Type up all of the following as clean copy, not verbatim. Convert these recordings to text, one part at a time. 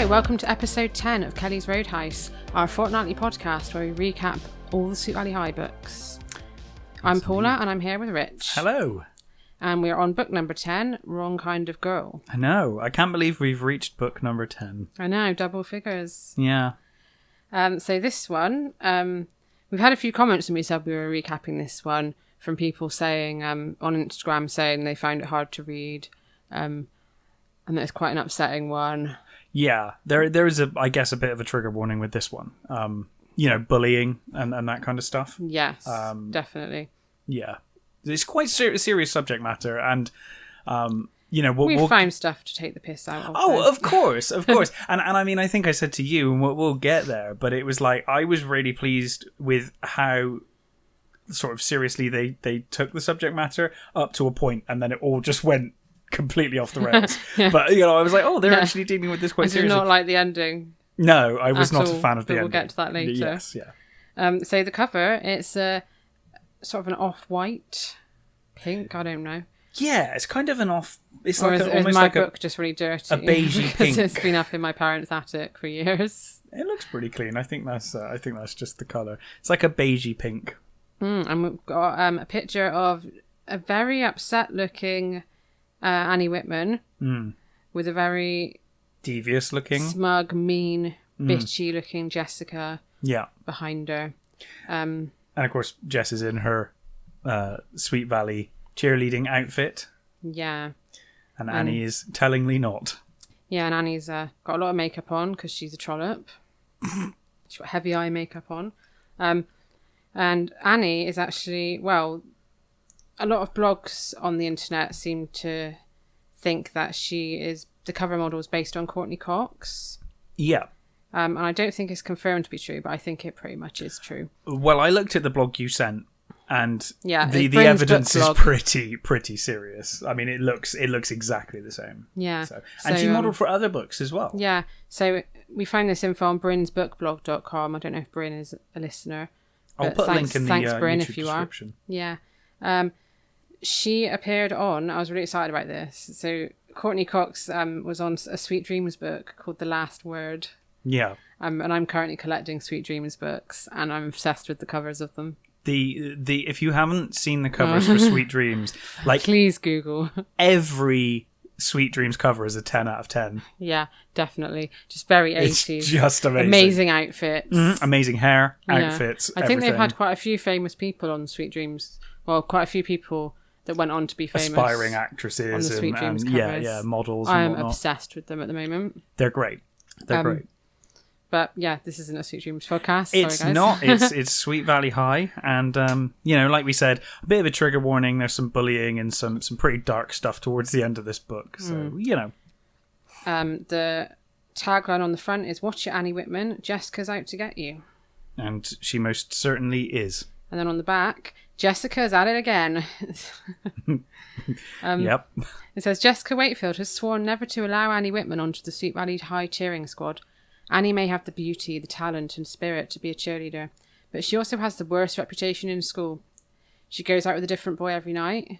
Welcome to episode 10 of Kelly's Roadhouse, our fortnightly podcast where we recap all the Sweet Valley High books. I'm Paula and I'm here with Rich. Hello. And we're on book number 10, Wrong Kind of Girl. I know. I can't believe we've reached book number 10. I know, double figures. Yeah. So this one, we've had a few comments when we said we were recapping this one from people saying, on Instagram saying they found it hard to read, and that it's quite an upsetting one. Yeah, there is I guess a bit of a trigger warning with this one. Bullying and that kind of stuff. Yes, definitely. Yeah, it's quite serious subject matter, and we've found stuff to take the piss out of. Oh, of course. and I mean, I think I said to you, and we'll get there, but it was like I was really pleased with how sort of seriously they took the subject matter up to a point, and then it all just went completely off the rails. Yeah. But I was like, oh, they're actually dealing with this quite seriously. I did not like the ending. No, I was not a fan of the ending. We'll get to that later. Yes, yeah. So the cover, it's a sort of an off-white pink. I don't know. Yeah, it's kind of an off. It's or like is my book just really dirty? A beigey pink. It's been up in my parents' attic for years. It looks pretty clean. I think that's just the color. It's like a beigey pink. And we've got a picture of a very upset-looking Annie Whitman with a very devious looking, smug, mean, bitchy looking Jessica behind her. And of course Jess is in her Sweet Valley cheerleading outfit. Yeah. And Annie is tellingly not. Yeah, and Annie's got a lot of makeup on because she's a trollop. She's got heavy eye makeup on. And Annie is actually, well, a lot of blogs on the internet seem to think that the cover model is based on Courtney Cox. Yeah. And I don't think it's confirmed to be true, but I think it pretty much is true. Well, I looked at the blog you sent, and the Bryn's evidence is pretty serious. I mean, it looks exactly the same. Yeah. And she modelled for other books as well. Yeah. So we found this info on brynsbookblog.com. I don't know if Bryn is a listener. I'll put a link in the Bryn, YouTube if you description. Are. Yeah. She appeared on, I was really excited about this. So Courtney Cox was on a Sweet Dreams book called The Last Word. Yeah. And I'm currently collecting Sweet Dreams books, and I'm obsessed with the covers of them. The if you haven't seen the covers for Sweet Dreams, like please Google. Every Sweet Dreams cover is a 10 out of 10. Yeah, definitely. Just very 80s. It's just amazing. Amazing outfits. Amazing hair, outfits, I think they've had quite a few famous people on Sweet Dreams. Well, quite a few people that went on to be famous. Aspiring actresses on the Sweet Dreams covers. Models and I'm whatnot. Obsessed with them at the moment. They're great. They're great. But yeah, this isn't a Sweet Dreams podcast. It's Sorry, guys. not. It's Sweet Valley High, and like we said, a bit of a trigger warning. There's some bullying and some pretty dark stuff towards the end of this book. So the tagline on the front is "Watch it, Annie Whitman. Jessica's out to get you," and she most certainly is. And then on the back, Jessica's at it again. Yep. It says Jessica Wakefield has sworn never to allow Annie Whitman onto the Sweet Valley High cheering squad. Annie may have the beauty, the talent and spirit to be a cheerleader, but she also has the worst reputation in school. She goes out with a different boy every night,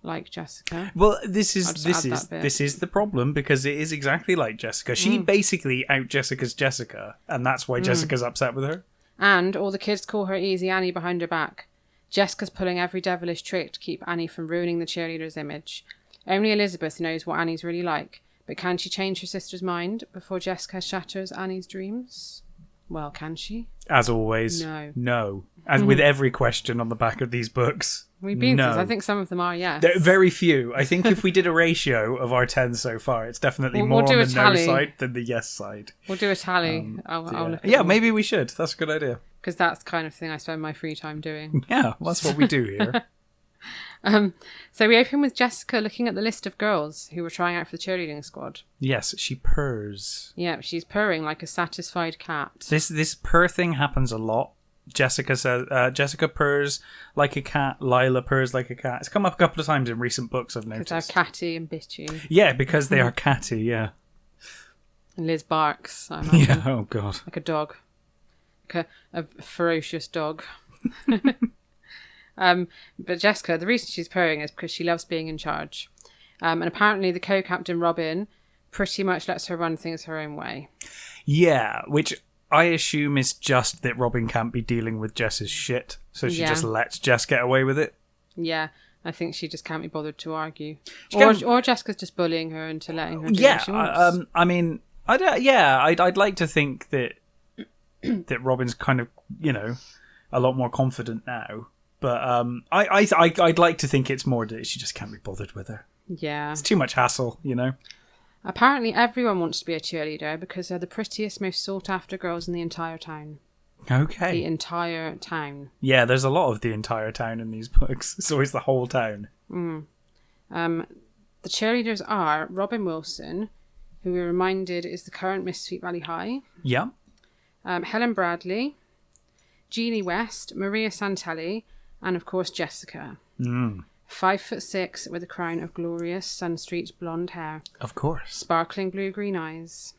like Jessica. Well, this is the problem, because it is exactly like Jessica. She basically out Jessica's Jessica, and that's why Jessica's upset with her. And all the kids call her Easy Annie behind her back. Jessica's pulling every devilish trick to keep Annie from ruining the cheerleader's image. Only Elizabeth knows what Annie's really like. But can she change her sister's mind before Jessica shatters Annie's dreams? Well, can she? As always. No. As with every question on the back of these books. We've been through. I think some of them are, yes. There are very few. I think if we did a ratio of our 10 so far, it's definitely more on the no side than the yes side. We'll do a tally. I'll look at maybe we should. That's a good idea. Because that's the kind of thing I spend my free time doing. Yeah, well, that's what we do here. So we open with Jessica looking at the list of girls who were trying out for the cheerleading squad. Yes, she purrs. Yeah, she's purring like a satisfied cat. This purr thing happens a lot Jessica says Jessica purrs like a cat. Lila purrs like a cat. It's come up a couple of times in recent books, I've noticed. Because they're catty and bitchy. Yeah, because they are catty. Yeah. And Liz barks. I imagine. Yeah. Oh God. Like a dog, like a ferocious dog. But Jessica, the reason she's purring is because she loves being in charge. And apparently the co-captain Robin pretty much lets her run things her own way. Yeah, which I assume is just that Robin can't be dealing with Jess's shit, so she just lets Jess get away with it. Yeah, I think she just can't be bothered to argue. Or Jessica's just bullying her into letting her do what she wants. I mean, I'd like to think that that Robin's kind of, a lot more confident now. But I'd like to think it's more that she just can't be bothered with her. Yeah. It's too much hassle, Apparently everyone wants to be a cheerleader because they're the prettiest, most sought-after girls in the entire town. Okay. The entire town. Yeah, there's a lot of the entire town in these books. It's always the whole town. The cheerleaders are Robin Wilson, who we're reminded is the current Miss Sweet Valley High. Yeah. Helen Bradley, Jeannie West, Maria Santelli, and of course Jessica. 5'6" with a crown of glorious sun-streaked blonde hair. Of course. Sparkling blue-green eyes.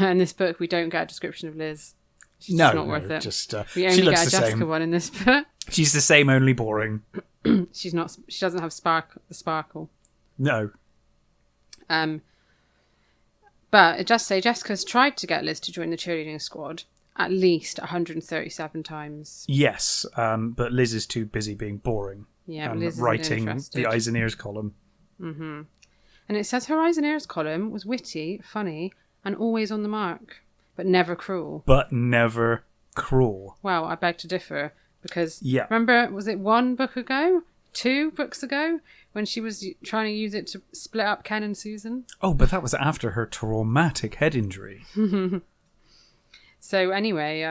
In this book, we don't get a description of Liz. She's just not worth it. Just, we only get a Jessica one in this book. She's the same, only boring. She doesn't have the sparkle. No. But it does say Jessica's tried to get Liz to join the cheerleading squad at least 137 times. Yes, but Liz is too busy being boring. Yeah, Liz writing the eyes and ears column. Mm-hmm. And it says her eyes and ears column was witty, funny, and always on the mark, but never cruel. Well, I beg to differ, because remember, was it 2 books ago, when she was trying to use it to split up Ken and Susan? Oh, but that was after her traumatic head injury. So anyway,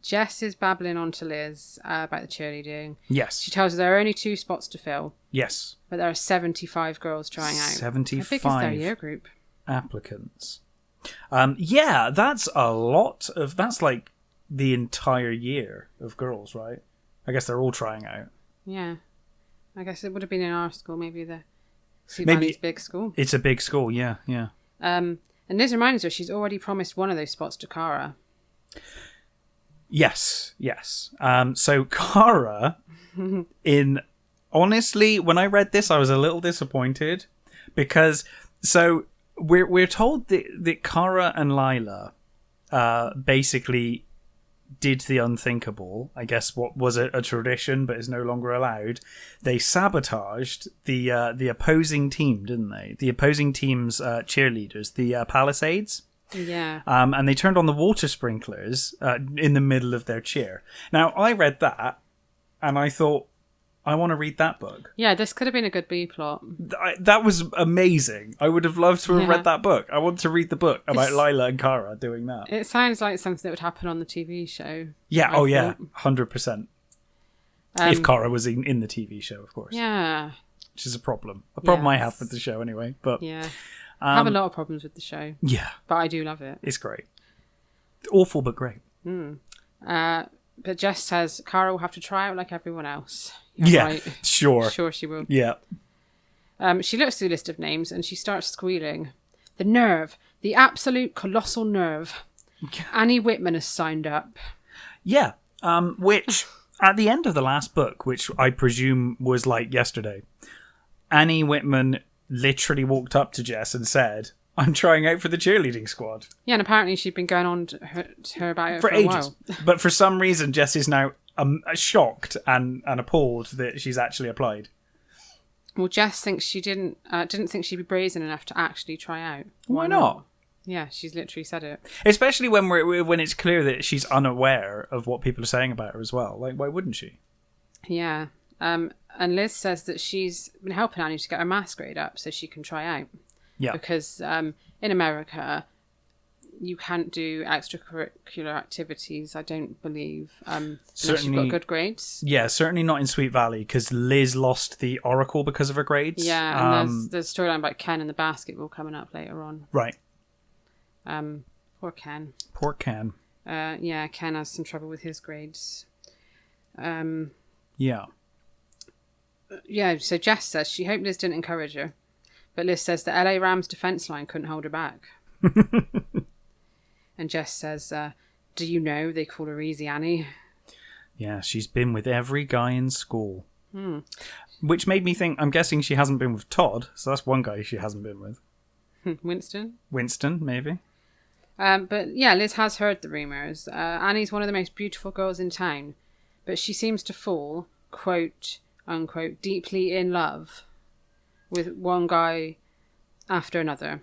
Jess is babbling on to Liz about the cheerleading. Yes. She tells her there are only 2 spots to fill. Yes. But there are 75 girls trying out. 75 How big is their year group? Applicants. Yeah, that's a lot of... That's like the entire year of girls, right? I guess they're all trying out. Yeah. I guess it would have been in our school, maybe Valley's big school. It's a big school, yeah. And Liz reminds her she's already promised one of those spots to Cara. Yes. So Cara, honestly, when I read this, I was a little disappointed because we're told that Cara and Lila basically did the unthinkable. I guess what was a tradition, but is no longer allowed. They sabotaged the opposing team, didn't they? The opposing team's cheerleaders, the Palisades. Yeah. And they turned on the water sprinklers in the middle of their cheer. Now, I read that, and I thought, I want to read that book. Yeah, this could have been a good B plot. That was amazing. I would have loved to have read that book. I want to read the book about Lila and Cara doing that. It sounds like something that would happen on the TV show. Yeah, 100%. If Cara was in the TV show, of course. Yeah. Which is a problem. A problem I have with the show anyway. But yeah. I have a lot of problems with the show. Yeah. But I do love it. It's great. Awful, but great. But Jess says Cara will have to try out like everyone else. Right. Sure. Sure she will. Yeah. She looks through the list of names and she starts squealing. The nerve. The absolute colossal nerve. Annie Whitman has signed up. Yeah. Which, at the end of the last book, which I presume was like yesterday, Annie Whitman literally walked up to Jess and said, I'm trying out for the cheerleading squad. Yeah, and apparently she'd been going on to her about it for ages. A while. But for some reason, Jess is now shocked and appalled that she's actually applied. Well, Jess thinks she didn't think she'd be brazen enough to actually try out. Why not? Yeah, she's literally said it. Especially when it's clear that she's unaware of what people are saying about her as well. Like, why wouldn't she? Yeah. And Liz says that she's been helping Annie to get her maths grade up so she can try out. Yeah. Because in America, you can't do extracurricular activities, I don't believe, unless you've got good grades. Yeah, certainly not in Sweet Valley, because Liz lost the Oracle because of her grades. Yeah, and there's a storyline about Ken and the basketball coming up later on. Right. Poor Ken. Poor Ken. Yeah, Ken has some trouble with his grades. Yeah. Yeah, so Jess says she hoped Liz didn't encourage her. But Liz says the LA Rams defense line couldn't hold her back. And Jess says, do you know they call her Easy Annie? Yeah, she's been with every guy in school. Which made me think, I'm guessing she hasn't been with Todd, so that's one guy she hasn't been with. Winston, maybe. But yeah, Liz has heard the rumours. Annie's one of the most beautiful girls in town, but she seems to fall, quote, unquote, deeply in love with one guy after another.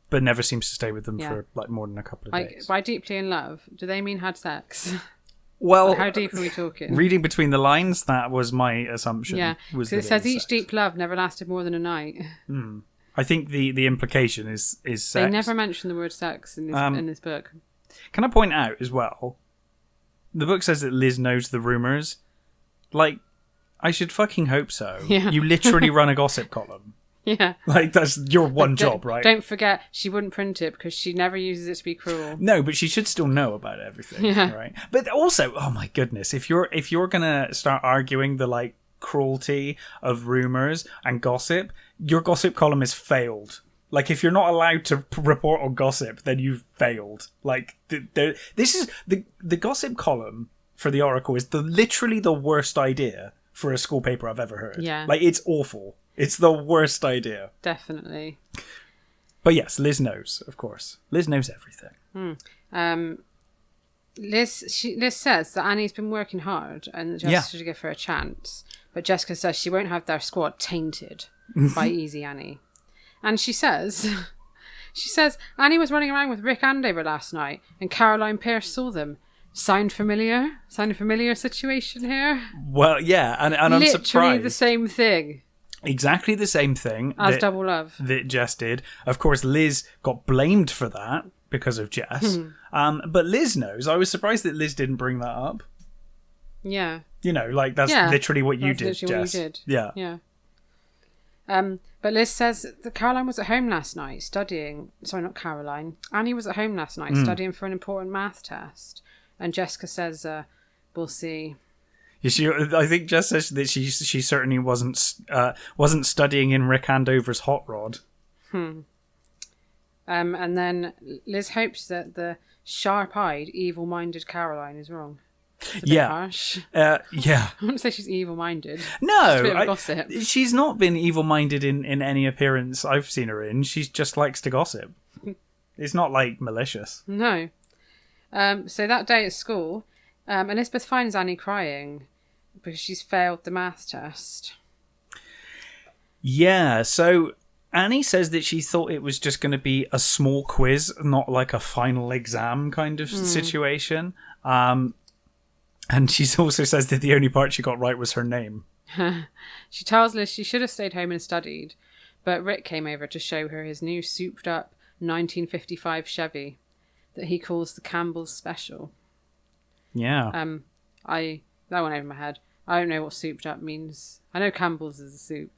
But never seems to stay with them for like more than a couple of days. By deeply in love, do they mean had sex? Well, how deep are we talking? Reading between the lines, that was my assumption. Yeah, because it says each deep love never lasted more than a night. I think the implication is sex. They never mention the word sex in this book. Can I point out as well, the book says that Liz knows the rumours. Like, I should fucking hope so. Yeah. You literally run a gossip column. Yeah. Like, that's your one job, right? Don't forget, she wouldn't print it because she never uses it to be cruel. No, but she should still know about everything, right? But also, oh my goodness, if you're gonna start arguing the, like, cruelty of rumours and gossip, your gossip column is failed. Like, if you're not allowed to report on gossip, then you've failed. Like, this is the gossip column for the Oracle is literally the worst idea for a school paper I've ever heard. Yeah. Like, it's awful. It's the worst idea. Definitely. But yes, Liz knows, of course. Liz knows everything. Liz says that Annie's been working hard and Jessica should give her a chance. But Jessica says she won't have their squad tainted by Easy Annie. And she says, Annie was running around with Rick Andover last night and Caroline Pierce saw them. Sound familiar? Sound a familiar situation here? Well, yeah, and I'm surprised. Literally the same thing. Exactly the same thing. As Double Love. That Jess did. Of course, Liz got blamed for that because of Jess. But Liz knows. I was surprised that Liz didn't bring that up. Yeah. You know, like, that's literally what you did, Jess. What you did. Yeah. Yeah. But Liz says that Caroline was at home last night studying. Sorry, not Caroline. Annie was at home last night studying for an important math test. And Jessica says, we'll see. I think Jess says that she certainly wasn't studying in Rick Andover's hot rod. And then Liz hopes that the sharp-eyed, evil-minded Caroline is wrong. It's a bit harsh. Yeah. I wouldn't say she's evil-minded. No, It's a bit of gossip. She's not been evil-minded in any appearance I've seen her in. She just likes to gossip. It's not, like, malicious. No. So that day at school, Elizabeth finds Annie crying because she's failed the math test. Yeah, so Annie says that she thought it was just going to be a small quiz, not like a final exam kind of situation. And she also says that the only part she got right was her name. She tells Liz she should have stayed home and studied, but Rick came over to show her his new souped-up 1955 Chevy that he calls the Campbell's Special. Yeah. That went over my head. I don't know what souped up means. I know Campbell's is a soup,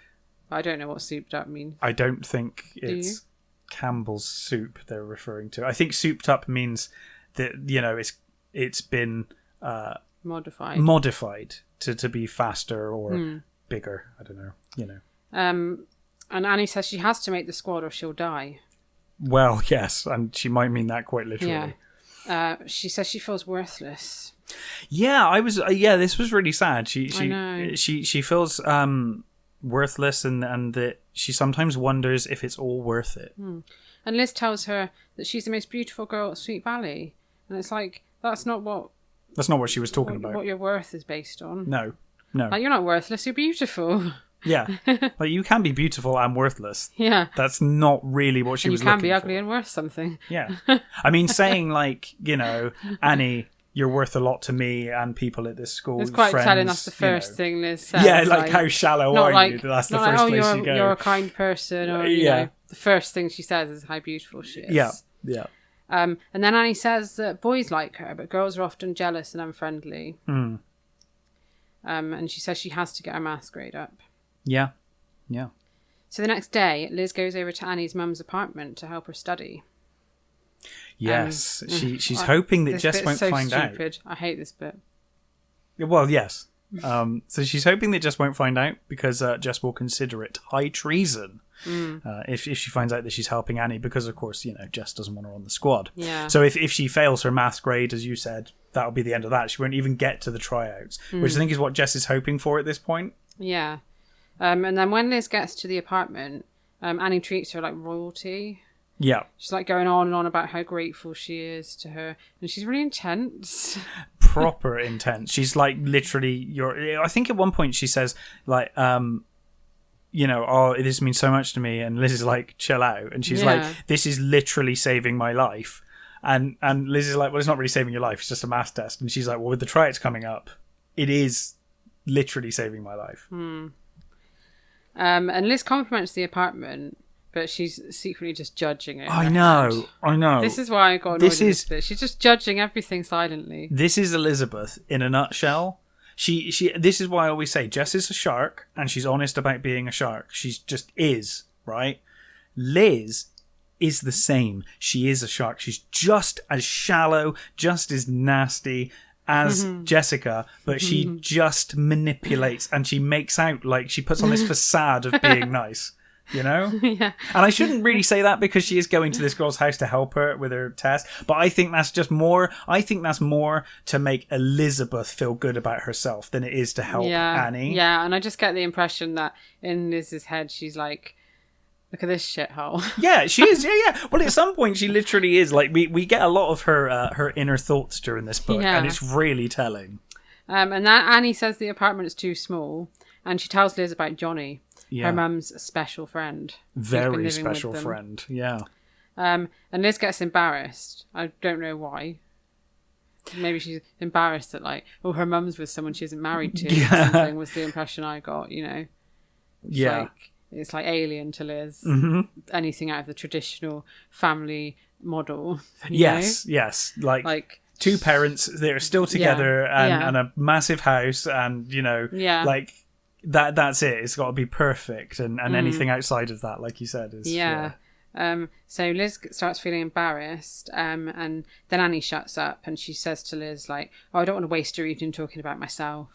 but I don't know what souped up means. I don't think it's Campbell's soup they're referring to. I think souped up means that, you know, it's been modified to be faster or bigger. I don't know, you know. And Annie says she has to make the squad or she'll die. Well, yes, and she might mean that quite literally. Yeah. She says she feels worthless. Yeah, this was really sad. She feels worthless and that she sometimes wonders if it's all worth it. And Liz tells her that she's the most beautiful girl at Sweet Valley. And it's like, that's not what she was talking about. What your worth is based on. No. Like, you're not worthless, you're beautiful. Yeah. Like, you can be beautiful and worthless. Yeah. That's not really what she was looking for. You can be ugly and worth something. Yeah. I mean, saying, like, you know, Annie, you're worth a lot to me and people at this school. It's quite friends, telling that's the first thing Liz says. Yeah, like how shallow are you? That's the first place you go. You're a kind person, or you know, the first thing she says is how beautiful she is. Yeah, yeah. And then Annie says that boys like her, but girls are often jealous and unfriendly. And she says she has to get her maths grade up. Yeah, yeah. So the next day, Liz goes over to Annie's mum's apartment to help her study. Yes, she's hoping that Jess won't find stupid. I hate this bit. Well, yes. So she's hoping that Jess won't find out because Jess will consider it high treason if she finds out that she's helping Annie, because of course, Jess doesn't want her on the squad. Yeah. So if she fails her maths grade, as you said, that'll be the end of that. She won't even get to the tryouts, which I think is what Jess is hoping for at this point. Yeah. And then when Liz gets to the apartment, Annie treats her like royalty. Yeah. She's like going on and on about how grateful she is to her. And she's really intense. Proper intense. She's like literally I think at one point she says like, oh, this means so much to me. And Liz is like, chill out. And she's like, this is literally saving my life. And Liz is like, well, it's not really saving your life. It's just a maths test. And she's like, well, with the tryouts coming up, it is literally saving my life. And Liz compliments the apartment, but she's secretly just judging it. I know. This is why I got annoyed with this bit. She's just judging everything silently. This is Elizabeth in a nutshell. This is why I always say Jess is a shark, and she's honest about being a shark. She's just is, right? Liz is the same. She is a shark. She's just as shallow, just as nasty as Jessica, but she just manipulates and she makes out like she puts on this facade of being nice. Yeah. And I shouldn't really say that because she is going to this girl's house to help her with her test, but I think that's just more to make Elizabeth feel good about herself than it is to help Annie. Yeah, and I just get the impression that in Liz's head she's like, look at this shithole. Yeah, she is. Yeah. Well, at some point she literally is. Like we get a lot of her inner thoughts during this book, and it's really telling. And then Annie says the apartment is too small, and she tells Liz about Johnny. Yeah. Her mum's special friend. Very special friend, yeah. And Liz gets embarrassed. I don't know why. Maybe she's embarrassed that, like, her mum's with someone she isn't married to. Or something was the impression I got, It's like alien to Liz. Anything out of the traditional family model. Yes. Like two parents, they're still together and a massive house and, like... That's it. It's got to be perfect, and anything outside of that, like you said, is So Liz starts feeling embarrassed, and then Annie shuts up, and she says to Liz like, "Oh, I don't want to waste your evening talking about myself."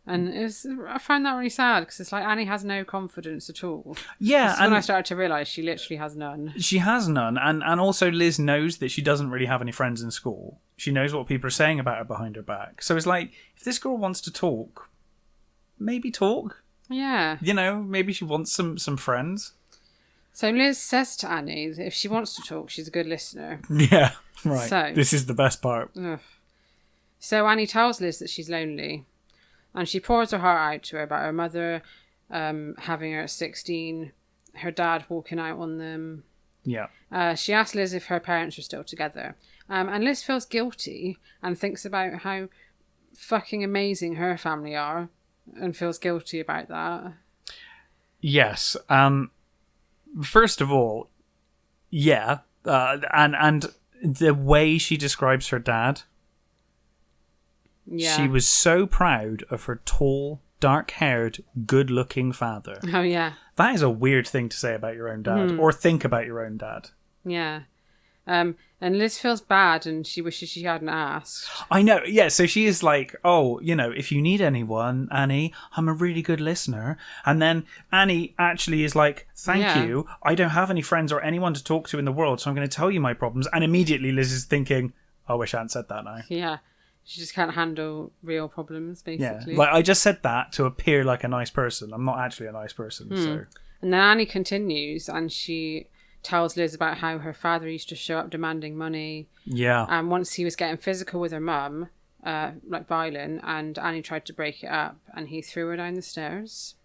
And I found that really sad because it's like Annie has no confidence at all. Yeah, and when I started to realise she literally has none. She has none, and also Liz knows that she doesn't really have any friends in school. She knows what people are saying about her behind her back. So it's like, if this girl wants to talk. Maybe talk. Yeah. Maybe she wants some friends. So Liz says to Annie that if she wants to talk, she's a good listener. Yeah, right. So, this is the best part. So Annie tells Liz that she's lonely, and she pours her heart out to her about her mother having her at 16, her dad walking out on them. Yeah. She asks Liz if her parents are still together. And Liz feels guilty and thinks about how fucking amazing her family are. And feels guilty about that. Yes. First of all, yeah. And the way she describes her dad. Yeah. She was so proud of her tall, dark-haired, good-looking father. Oh, yeah. That is a weird thing to say about your own dad. Or think about your own dad. Yeah. And Liz feels bad and she wishes she hadn't asked. I know, yeah, so she is like, oh, if you need anyone, Annie, I'm a really good listener. And then Annie actually is like, thank you, I don't have any friends or anyone to talk to in the world, so I'm going to tell you my problems. And immediately Liz is thinking, I wish I hadn't said that now. Yeah, she just can't handle real problems, basically. Yeah, like I just said that to appear like a nice person. I'm not actually a nice person, so... And then Annie continues and she... tells Liz about how her father used to show up demanding money. Yeah. And once he was getting physical with her mum, like violent, and Annie tried to break it up, and he threw her down the stairs.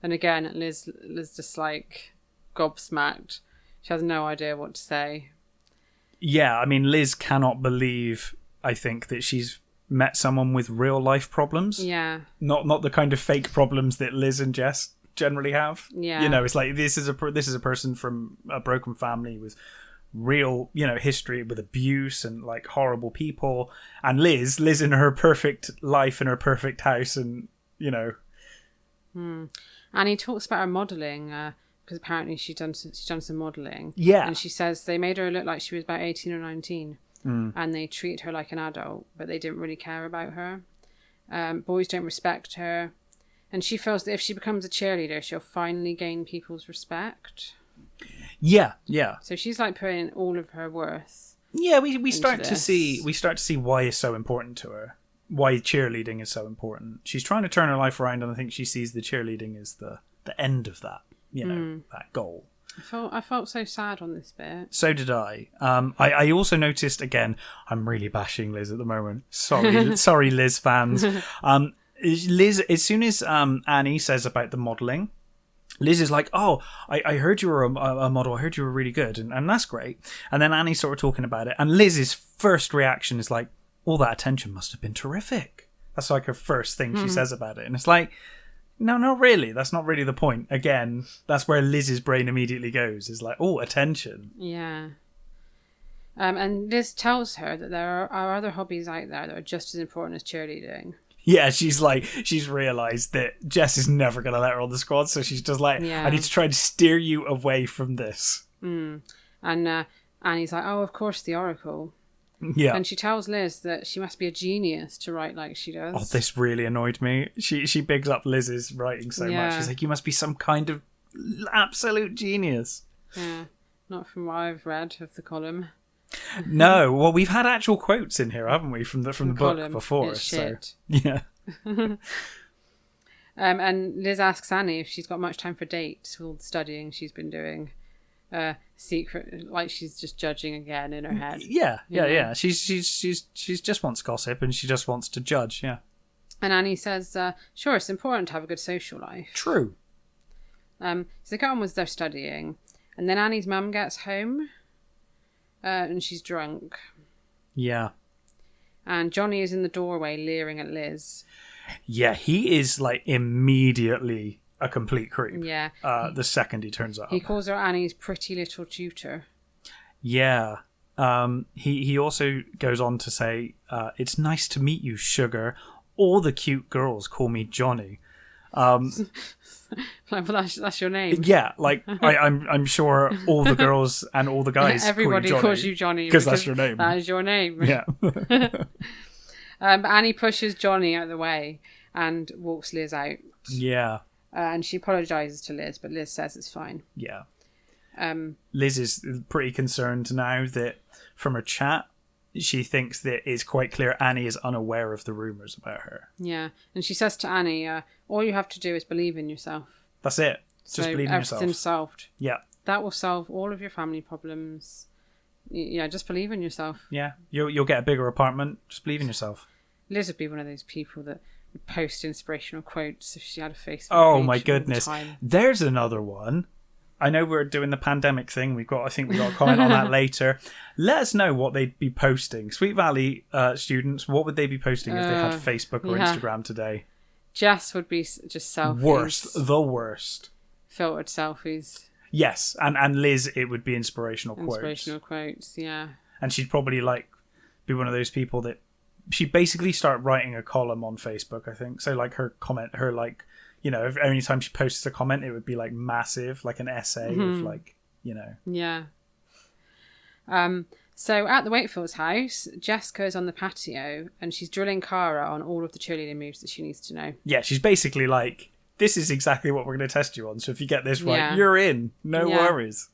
And again, Liz just like gobsmacked. She has no idea what to say. Yeah, I mean, Liz cannot believe, I think, that she's met someone with real life problems. Yeah. Not the kind of fake problems that Liz and Jess generally have. Yeah. It's like this is a person from a broken family with real, history with abuse and like horrible people, and Liz in her perfect life in her perfect house, and And he talks about her modelling, because apparently she's done some modelling. Yeah. And she says they made her look like she was about 18 or 19. And they treated her like an adult, but they didn't really care about her. Boys don't respect her. And she feels that if she becomes a cheerleader, she'll finally gain people's respect. Yeah, yeah. So she's like putting all of her worth. Yeah, we start this. to see why it's so important to her. Why cheerleading is so important. She's trying to turn her life around, and I think she sees the cheerleading as the end of that, that goal. I felt so sad on this bit. So did I. I also noticed, again, I'm really bashing Liz at the moment. Sorry, Liz fans. Liz, as soon as Annie says about the modelling, Liz is like, oh, I heard you were a model. I heard you were really good. And that's great. And then Annie's sort of talking about it. And Liz's first reaction is like, all that attention must have been terrific. That's like her first thing she says about it. And it's like, no, not really. That's not really the point. Again, that's where Liz's brain immediately goes. Is like, oh, attention. Yeah. And Liz tells her that there are other hobbies out there that are just as important as cheerleading. Yeah, she's realised that Jess is never going to let her on the squad, so she's just like, I need to try to steer you away from this. And Annie's like, oh, of course, the Oracle. Yeah. And she tells Liz that she must be a genius to write like she does. Oh, this really annoyed me. She bigs up Liz's writing so much. She's like, you must be some kind of absolute genius. Yeah, not from what I've read of the column. No, well, we've had actual quotes in here, haven't we, from the book column. before? It's so shit. yeah. And Liz asks Annie if she's got much time for dates with all the studying she's been doing. Secret, like she's just judging again in her head. Yeah. She's just wants gossip and she just wants to judge. Yeah. And Annie says, "Sure, it's important to have a good social life." True. So they get on with their studying, and then Annie's mum gets home, and she's drunk. Yeah. And Johnny is in the doorway leering at Liz. Yeah, he is like immediately a complete creep. Yeah. The second he turns up. He calls her Annie's pretty little tutor. Yeah. He also goes on to say, it's nice to meet you, sugar. All the cute girls call me Johnny. Like, well, that's your name. Yeah, like I'm sure all the girls and all the guys everybody call calls you Johnny because that's your name. That is your name. Yeah. But Annie pushes Johnny out of the way and walks Liz out. Yeah. And she apologises to Liz, but Liz says it's fine. Yeah. Liz is pretty concerned now that from her chat, she thinks that it's quite clear Annie is unaware of the rumours about her. Yeah. And she says to Annie, all you have to do is believe in yourself. That's it. Just believe in yourself. Everything's solved. Yeah. That will solve all of your family problems. Yeah, just believe in yourself. Yeah. You'll get a bigger apartment. Just believe in yourself. Liz would be one of those people that would post inspirational quotes if she had a Facebook Oh page my all the goodness. time. There's another one. I know we're doing the pandemic thing. I think we got a comment on that later. Let us know what they'd be posting. Sweet Valley students, what would they be posting if they had Facebook or Instagram today? Jess would be just selfies. The worst. Filtered selfies. Yes, and Liz, it would be inspirational quotes. Inspirational quotes, yeah. And she'd probably be one of those people that she'd basically start writing a column on Facebook, I think. So if any time she posts a comment, it would be like massive, like an essay of Yeah. So at the Wakefield's house, Jessica is on the patio and she's drilling Cara on all of the cheerleading moves that she needs to know. Yeah, she's basically like, this is exactly what we're going to test you on. So if you get this right, you're in. No worries.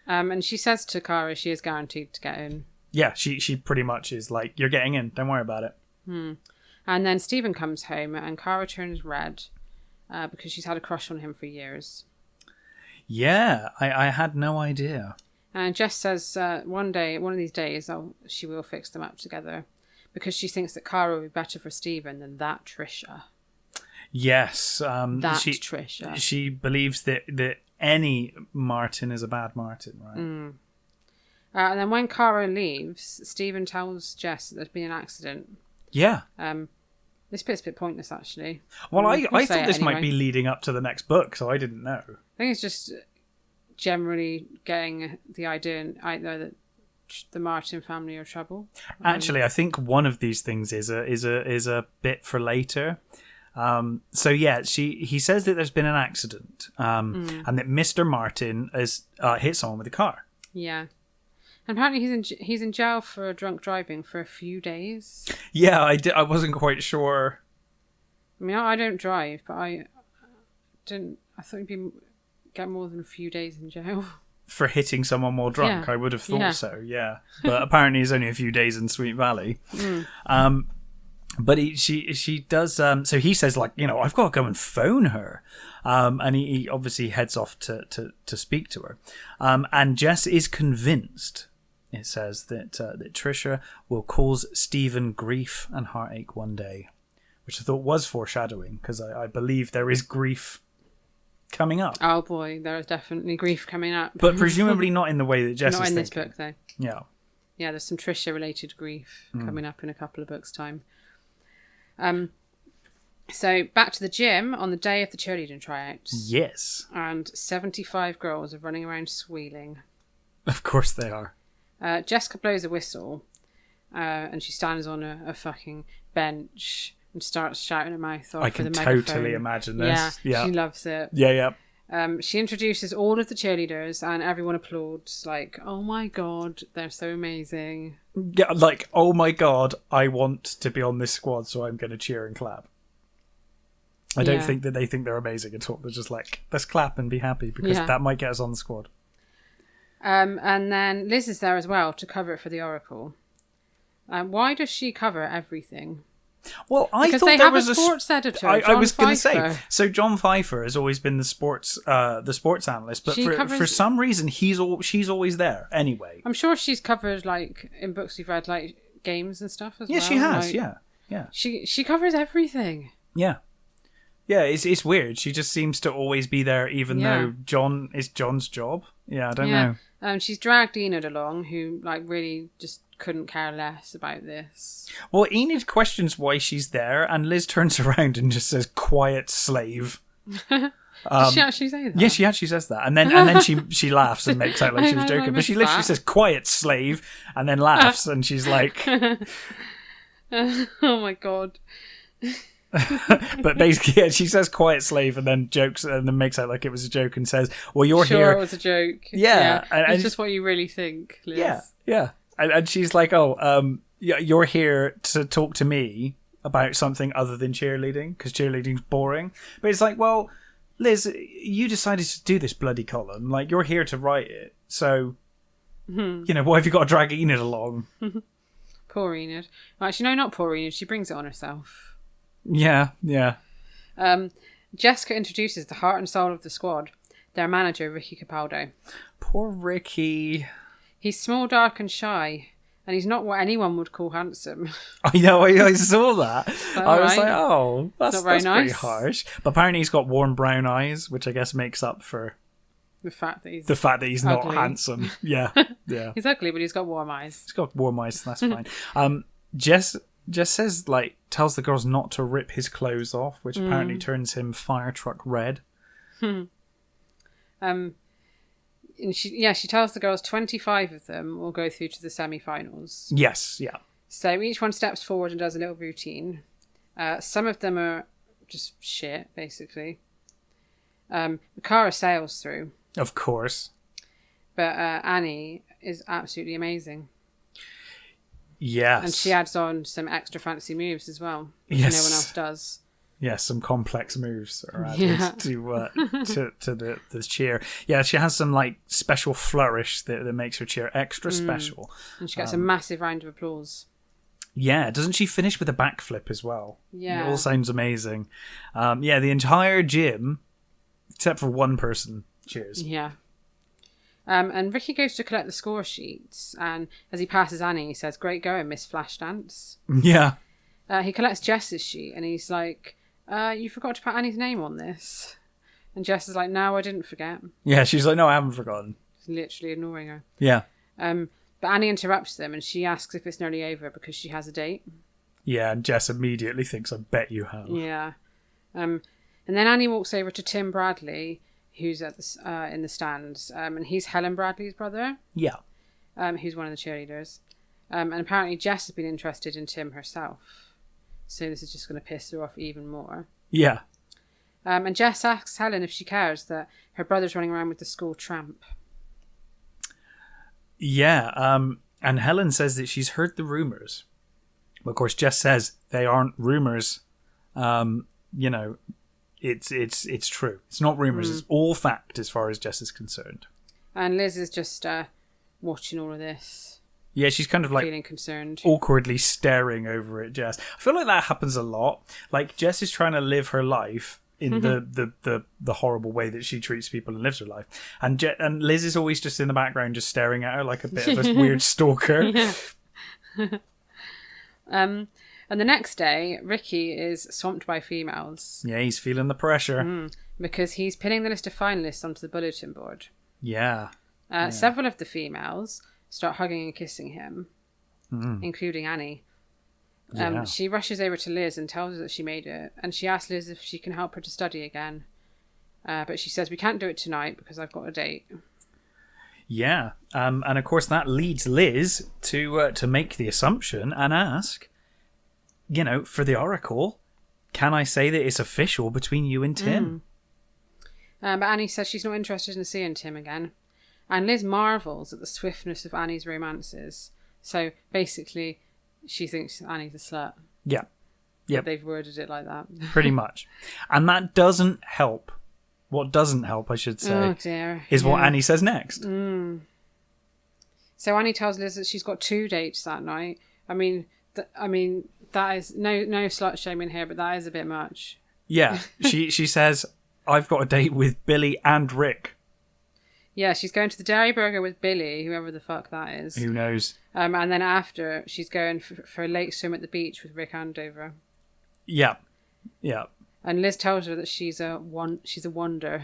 And she says to Cara she is guaranteed to get in. Yeah, she pretty much is like, you're getting in. Don't worry about it. And then Stephen comes home and Cara turns red because she's had a crush on him for years. Yeah, I had no idea. And Jess says one of these days, she will fix them up together because she thinks that Cara will be better for Stephen than that Trisha. Yes. Trisha. She believes that any Martin is a bad Martin, right? And then when Cara leaves, Stephen tells Jess that there's been an accident. Yeah. This bit's a bit pointless, actually. Well, I thought this might be leading up to the next book, so I didn't know. I think it's just generally getting the idea out there that the Martin family are trouble. Actually, I think one of these things is a bit for later. So yeah, he says that there's been an accident, and that Mr. Martin has hit someone with a car. Yeah. And apparently he's in jail for drunk driving for a few days. Yeah, I wasn't quite sure. I mean, I don't drive, but I thought you'd get more than a few days in jail. For hitting someone while drunk, Yeah. I would have thought so, yeah. But apparently it's only a few days in Sweet Valley. But she does, so he says, like, you know, I've got to go and phone her. And he obviously heads off to speak to her. And Jess is convinced, it says, that Trisha will cause Stephen grief and heartache one day. Which I thought was foreshadowing, because I believe there is grief coming up. Oh boy, there is definitely grief coming up. But presumably not in the way that Jess is thinking. Not in this book, though. Yeah. Yeah, there's some Trisha-related grief coming up in a couple of books' time. So, back to the gym on the day of the cheerleading tryouts. Yes. And 75 girls are running around squealing. Of course they are. Jessica blows a whistle, and she stands on a fucking bench and starts shouting her mouth off. I can with a megaphone. totally imagine this. Yeah, she loves it. Yeah. She introduces all of the cheerleaders, and everyone applauds, like, oh my god, they're so amazing. Yeah, like, oh my god, I want to be on this squad, so I'm going to cheer and clap. I don't think that they think they're amazing at all. They're just like, let's clap and be happy, because that might get us on the squad. And then Liz is there as well to cover it for the Oracle. Why does she cover everything? Well, I because thought they there have was a sports editor. I was going to say. Pfeiffer. So John Pfeiffer has always been the sports analyst, but for some reason she's always there anyway. I'm sure she's covered, like, in books we've read, like games and stuff as well. Yeah, she has. Like, yeah. She covers everything. Yeah. Yeah, it's weird. She just seems to always be there, even though it's John's job. Yeah, I don't know. She's dragged Enid along, who, like, really just couldn't care less about this. Well, Enid questions why she's there, and Liz turns around and just says, "Quiet slave." Did she actually say that? Yeah, she actually says that, and then she laughs and makes out like she was joking, but she literally says, "Quiet slave," and then laughs, and she's like, "Oh my god." But basically, she says "quiet slave" and then jokes and then makes out like it was a joke and says, "Well, you're here." It was a joke. Yeah, it's just what you really think, Liz. Yeah. And she's like, "Oh, you're here to talk to me about something other than cheerleading because cheerleading's boring." But it's like, well, Liz, you decided to do this bloody column. Like, you're here to write it, so you know, why have you got to drag Enid along? Poor Enid. Well, actually, no, not poor Enid. She brings it on herself. Yeah. Jessica introduces the heart and soul of the squad, their manager, Ricky Capaldo. Poor Ricky. He's small, dark and shy, and he's not what anyone would call handsome. I know, I saw that. I was right? like, oh, that's nice. Pretty harsh. But apparently he's got warm brown eyes, which I guess makes up for the fact that he's not handsome. Yeah. He's ugly, but he's got warm eyes. He's got warm eyes, so that's fine. Jess says, like, tells the girls not to rip his clothes off, which apparently turns him fire truck red. And she tells the girls 25 of them will go through to the semi-finals. Yes, yeah. So each one steps forward and does a little routine. Some of them are just shit, basically. Cara sails through. Of course. But Annie is absolutely amazing. Yes. And she adds on some extra fancy moves as well, which no one else does. Yes, some complex moves are added to the cheer. Yeah, she has some like special flourish that makes her cheer extra special. And she gets a massive round of applause. Yeah, doesn't she finish with a backflip as well? Yeah. It all sounds amazing. The entire gym, except for one person, cheers. Yeah. And Ricky goes to collect the score sheets, and as he passes Annie, he says, "Great going, Miss Flashdance." Yeah. He collects Jess's sheet, and he's like, "You forgot to put Annie's name on this." And Jess is like, "No, I didn't forget." Yeah, she's like, "No, I haven't forgotten." He's literally ignoring her. Yeah. But Annie interrupts them, and she asks if it's nearly over because she has a date. Yeah, and Jess immediately thinks, "I bet you have." Yeah. And then Annie walks over to Tim Bradley, who's at the in the stands, and he's Helen Bradley's brother. Yeah. Who's one of the cheerleaders. And apparently Jess has been interested in Tim herself. So this is just going to piss her off even more. Yeah. And Jess asks Helen if she cares that her brother's running around with the school tramp. Yeah. And Helen says that she's heard the rumours. But of course, Jess says they aren't rumours. You know, it's true. It's not rumours. It's all fact as far as Jess is concerned. And Liz is just watching all of this. Yeah, she's kind of like feeling concerned, awkwardly staring over at Jess. I feel like that happens a lot. Like Jess is trying to live her life in the horrible way that she treats people and lives her life, and Liz is always just in the background, just staring at her like a bit of a weird stalker. Yeah. And the next day, Ricky is swamped by females. Yeah, he's feeling the pressure because he's pinning the list of finalists onto the bulletin board. Yeah. Several of the females start hugging and kissing him, including Annie. She rushes over to Liz and tells her that she made it, and she asks Liz if she can help her to study again. But she says, we can't do it tonight because I've got a date. Yeah, and of course that leads Liz to make the assumption and ask, for the Oracle, can I say that it's official between you and Tim? But Annie says she's not interested in seeing Tim again. And Liz marvels at the swiftness of Annie's romances. So basically, she thinks Annie's a slut. Yeah. Yeah. They've worded it like that. Pretty much. And that doesn't help. What doesn't help, I should say, is what Annie says next. So Annie tells Liz that she's got 2 dates that night. I mean, that is no slut shaming here, but that is a bit much. Yeah. She says, I've got a date with Billy and Rick. Yeah, she's going to the Dairy Burger with Billy, whoever the fuck that is. Who knows? And then after, she's going for a late swim at the beach with Rick Andover. Yeah. Yeah. And Liz tells her that she's a wonder.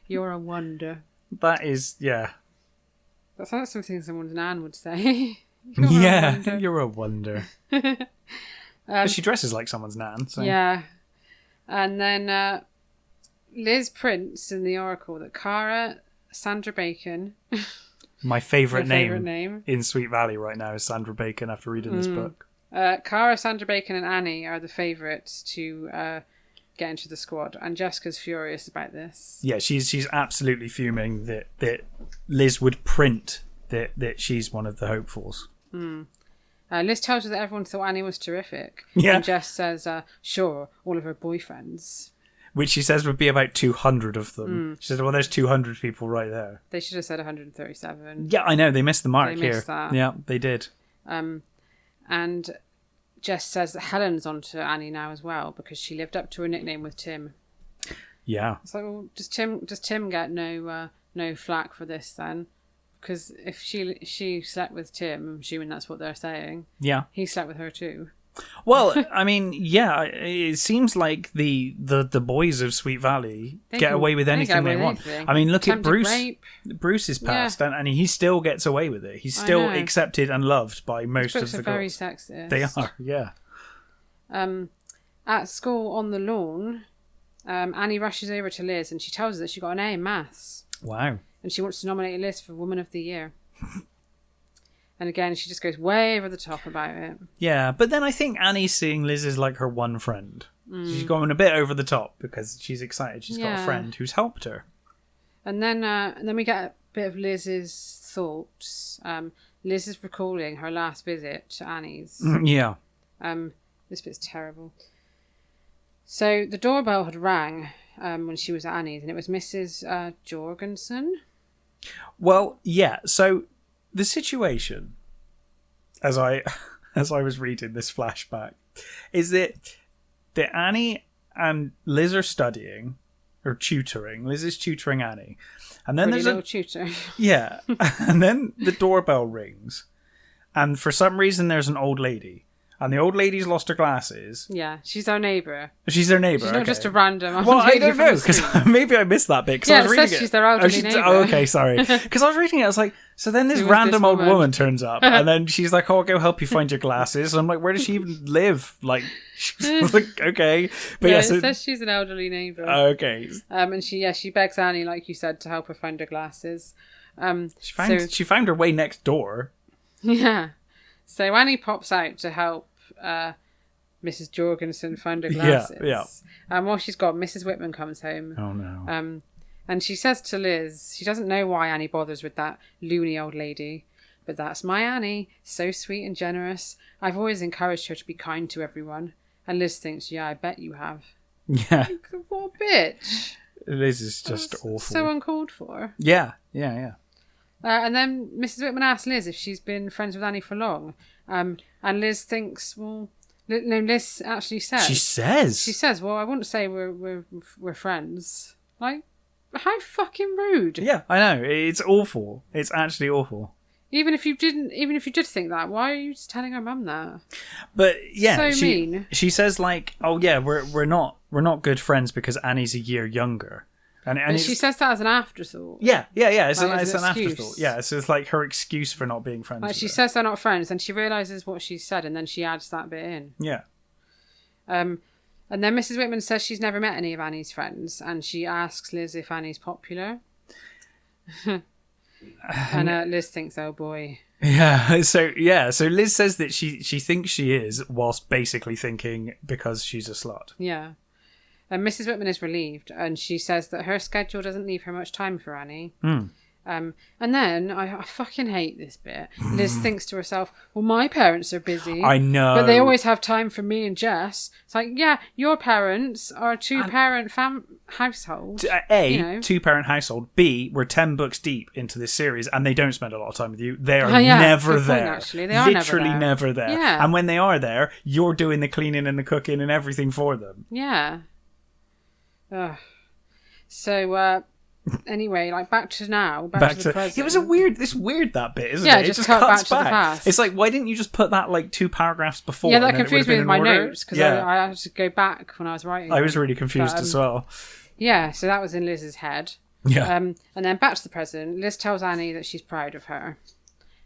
You're a wonder. That is, yeah. That's not something someone's nan would say. You're a wonder. But she dresses like someone's nan. So. Yeah. And then Liz prints in the Oracle that Cara Sandra Bacon... My favourite name in Sweet Valley right now is Sandra Bacon after reading this book. Cara, Sandra Bacon and Annie are the favourites to get into the squad, and Jessica's furious about this. Yeah, she's absolutely fuming that Liz would print that she's one of the hopefuls. Liz tells her that everyone thought Annie was terrific. Yeah. And Jess says, sure, all of her boyfriends. Which she says would be about 200 of them. She said, well, there's 200 people right there. They should have said 137. Yeah, I know. They missed the mark here. They missed that. Yeah, they did. And Jess says that Helen's onto Annie now as well because she lived up to her nickname with Tim. Yeah. It's like, well, does Tim get no flack for this then? Because if she slept with Tim, I'm assuming that's what they're saying. Yeah. He slept with her too. Well, I mean, yeah, it seems like the boys of Sweet Valley get away with anything they want. I mean, look at Bruce. Rape. Bruce is past, and he still gets away with it. He's still accepted and loved by most of the girls. Very sexist. They are, yeah. At school on the lawn, Annie rushes over to Liz and she tells her that she got an A in maths. Wow. And she wants to nominate Liz for Woman of the Year. And again, she just goes way over the top about it. Yeah, but then I think Annie's seeing Liz as like her one friend. She's going a bit over the top because she's excited. She's got a friend who's helped her. And then we get a bit of Liz's thoughts. Liz is recalling her last visit to Annie's. Yeah. This bit's terrible. So the doorbell had rang when she was at Annie's, and it was Mrs. Jorgensen. Well, yeah. So the situation, as I was reading this flashback, is that Annie and Liz are studying or tutoring. Liz is tutoring Annie, and then there's a tutor. Yeah, and then the doorbell rings, and for some reason there's an old lady. And the old lady's lost her glasses. Yeah, she's our neighbour. She's their neighbour. She's not just a random. Well, I don't know because maybe I missed that bit. Cause I was reading it. She's their elderly neighbour. Oh, okay, sorry. Because I was reading it, I was like, so then this random old woman turns up, and then she's like, "Oh, I'll go help you find your glasses." And I'm like, "Where does she even live?" Like, she's like, okay, but it says she's an elderly neighbour. Okay. And she begs Annie, like you said, to help her find her glasses. She found her way next door. Yeah. So Annie pops out to help Mrs. Jorgensen found her glasses. Yeah. While she's gone, Mrs. Whitman comes home. Oh no. And she says to Liz, she doesn't know why Annie bothers with that loony old lady, but that's my Annie, so sweet and generous. I've always encouraged her to be kind to everyone. And Liz thinks, yeah, I bet you have. Yeah. What a bitch. Liz is just awful. So uncalled for. Yeah. And then Mrs. Whitman asks Liz if she's been friends with Annie for long. And Liz thinks, well, no, Liz actually says. She says, well, I wouldn't say we're friends. Like, how fucking rude. Yeah, I know. It's awful. It's actually awful. Even if you did think that, why are you just telling her mum that? But yeah, so mean. She says like, oh yeah, we're not good friends because Annie's a year younger. And she says that as an afterthought. Yeah. It's like, an afterthought. Yeah, so it's like her excuse for not being friends. Like she says they're not friends, and she realizes what she said, and then she adds that bit in. Yeah. And then Mrs. Whitman says she's never met any of Annie's friends, and she asks Liz if Annie's popular. And Liz thinks, oh boy. Yeah. So Liz says that she thinks she is, whilst basically thinking because she's a slut. Yeah. And Mrs. Whitman is relieved, and she says that her schedule doesn't leave her much time for Annie. And then, I fucking hate this bit. Liz thinks to herself, well, my parents are busy. I know. But they always have time for me and Jess. It's like, yeah, your parents are a two-parent household. Two-parent household. B, we're 10 books deep into this series, and they don't spend a lot of time with you. They are never good there. Point, actually. They are literally never there. Yeah. And when they are there, you're doing the cleaning and the cooking and everything for them. Yeah. So, anyway, like back to the present. It was weird that bit, isn't it? Yeah, it just cut cuts back to the past. It's like, why didn't you just put that like 2 paragraphs before? Yeah, that confused me with my notes because yeah. I had to go back when I was writing. I was really confused as well. Yeah, so that was in Liz's head. Yeah. And then back to the present. Liz tells Annie that she's proud of her.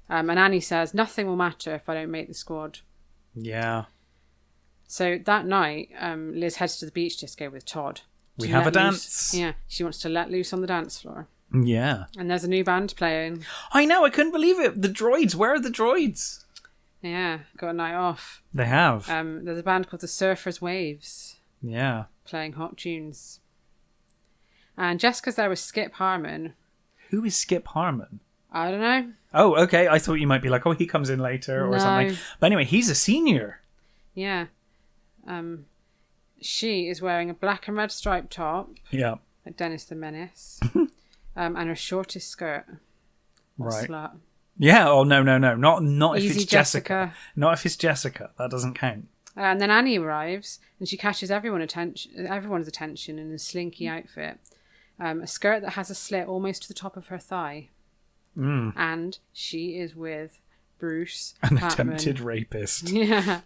And Annie says, nothing will matter if I don't make the squad. Yeah. So that night, Liz heads to the beach disco with Todd. We have a dance. Yeah, she wants to let loose on the dance floor. Yeah. And there's a new band playing. I know, I couldn't believe it. The droids, where are the droids? Yeah, got a night off. They have. There's a band called the Surfers Waves. Yeah. Playing hot tunes. And Jessica's there with Skip Harmon. Who is Skip Harmon? I don't know. Oh, okay. I thought you might be like, oh, he comes in later or something. But anyway, he's a senior. Yeah. She is wearing a black and red striped top. Yeah. Like Dennis the Menace. And her shortest skirt. Right. Slut. Yeah. Oh, no. Not if Easy it's Jessica. Not if it's Jessica. That doesn't count. And then Annie arrives and she catches everyone's attention in a slinky outfit. A skirt that has a slit almost to the top of her thigh. And she is with Bruce An Patman. attempted rapist. Yeah.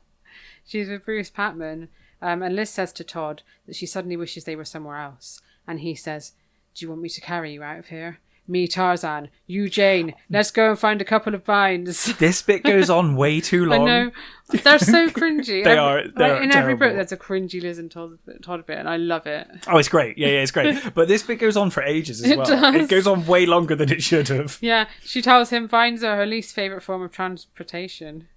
She's with Bruce Patman. And Liz says to Todd that she suddenly wishes they were somewhere else. And he says, do you want me to carry you out of here? Me, Tarzan. You, Jane. Let's go and find a couple of vines. This bit goes on way too long. I know. They're so cringy. They are. In every book, there's a cringy Liz and Todd bit, and I love it. Oh, it's great. Yeah, it's great. But this bit goes on for ages as well. Does. It goes on way longer than it should have. Yeah, she tells him vines are her least favourite form of transportation.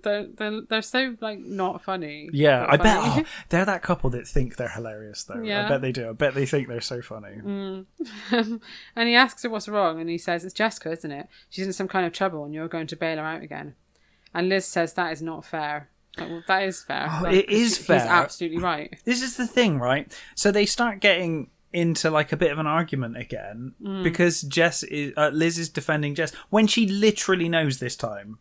They're so, like, not funny. Yeah, I bet they're that couple that think they're hilarious, though. Yeah. I bet they do. I bet they think they're so funny. And he asks her what's wrong, and he says, it's Jessica, isn't it? She's in some kind of trouble, and you're going to bail her out again. And Liz says that is not fair. Like, well, that is fair. Oh, it is fair. He's absolutely right. This is the thing, right? So they start getting into like a bit of an argument again because Liz is defending Jess when she literally knows this time.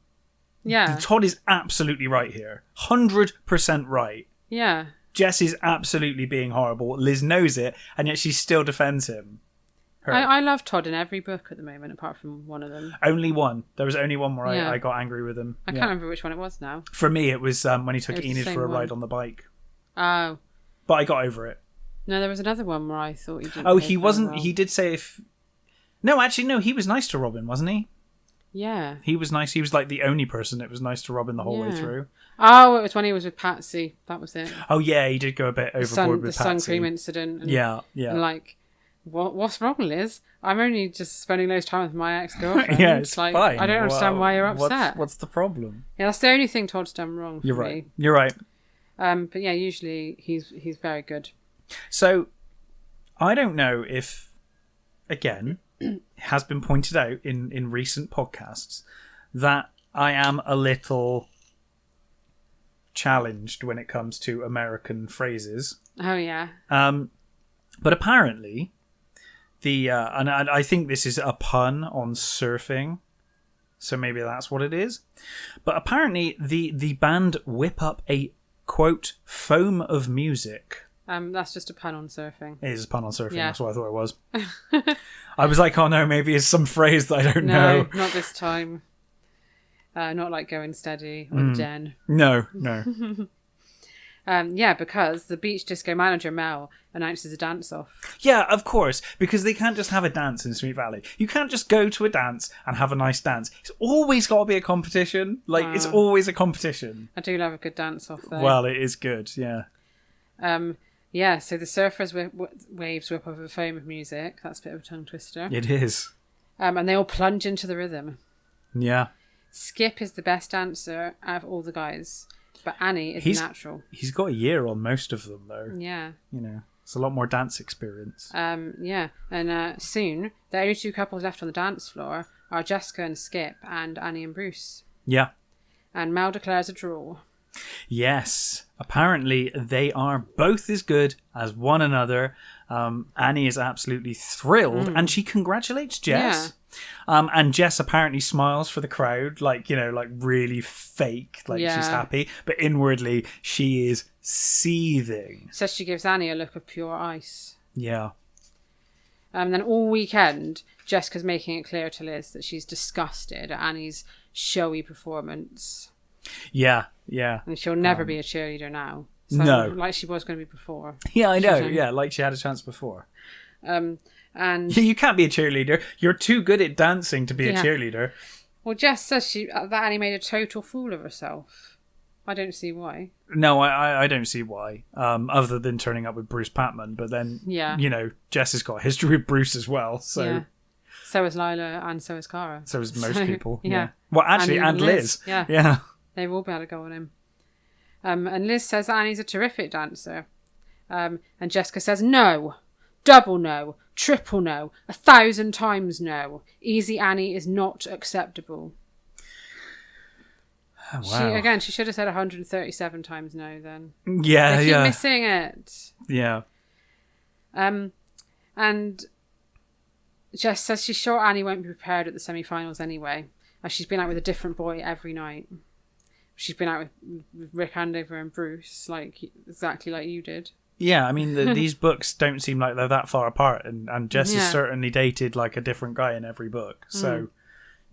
Yeah. Todd is absolutely right here. 100% right. Yeah. Jess is absolutely being horrible. Liz knows it, and yet she still defends him. I love Todd in every book at the moment, apart from one of them. Only one. There was only one where I got angry with him. I can't remember which one it was now. For me, it was when he took Enid for a ride on the bike. Oh. But I got over it. No, there was another one where I thought he didn't. Oh, he wasn't. He did say if. No, actually, no. He was nice to Robin, wasn't he? Yeah. He was nice. He was like the only person that was nice to Robin the whole way through. Oh, it was when he was with Patsy. That was it. Oh yeah, he did go a bit overboard with Patsy. The sun cream incident. And, yeah. And like, what's wrong, Liz? I'm only just spending loads of time with my ex-girlfriend. Yeah, it's like, fine. I don't understand why you're upset. What's the problem? Yeah, that's the only thing Todd's done wrong for me. You're right. But yeah, usually he's very good. So, I don't know if, again, it has been pointed out in recent podcasts that I am a little challenged when it comes to American phrases. Oh, yeah. But apparently, and I think this is a pun on surfing, so maybe that's what it is. But apparently, the band whip up a, quote, foam of music. That's just a pun on surfing. It is a pun on surfing, Yeah. that's what I thought it was. I was like, oh no, maybe it's some phrase that I don't know. No, not this time. Not like Going Steady or Den. No. Yeah, because the beach disco manager, Mel, announces a dance-off. Yeah, of course, because they can't just have a dance in Sweet Valley. You can't just go to a dance and have a nice dance. It's always got to be a competition. Like, it's always a competition. I do love a good dance-off, though. Well, it is good, yeah. Yeah, so the surfers' waves whip up a foam of music. That's a bit of a tongue twister. It is. And they all plunge into the rhythm. Yeah. Skip is the best dancer out of all the guys, but Annie is natural. He's got a year on most of them, though. Yeah. You know, it's a lot more dance experience. Yeah, and soon the only two couples left on the dance floor are Jessica and Skip, and Annie and Bruce. Yeah. And Mel declares a draw. Yes. Apparently, they are both as good as one another. Annie is absolutely thrilled, and she congratulates Jess. Yeah. And Jess apparently smiles for the crowd, like, you know, like really fake, like she's happy. But inwardly, she is seething. Says she gives Annie a look of pure ice. Yeah. And then all weekend, Jessica's making it clear to Liz that she's disgusted at Annie's showy performance. Yeah, yeah. And she'll never be a cheerleader now. So, no. Like she was going to be before. Yeah, I know. Yeah, like she had a chance before. And you can't be a cheerleader. You're too good at dancing to be a cheerleader. Well, Jess says that Annie made a total fool of herself. I don't see why. No, I don't see why. Other than turning up with Bruce Patman, but then you know, Jess has got a history with Bruce as well. So. Yeah. So is Lila, and so is Cara. So is most people. Yeah. Well, actually, and Liz. Yeah. They've all been able to go on him. And Liz says Annie's a terrific dancer. And Jessica says no. Double no. Triple no. 1,000 times no. Easy Annie is not acceptable. Oh, wow. She should have said 137 times no then. Yeah, they keep missing it. Yeah. And Jess says she's sure Annie won't be prepared at the semi-finals anyway, as she's been out with a different boy every night. She's been out with Rick Andover and Bruce, exactly like you did. Yeah, I mean, these books don't seem like they're that far apart, and Jess has certainly dated like a different guy in every book. So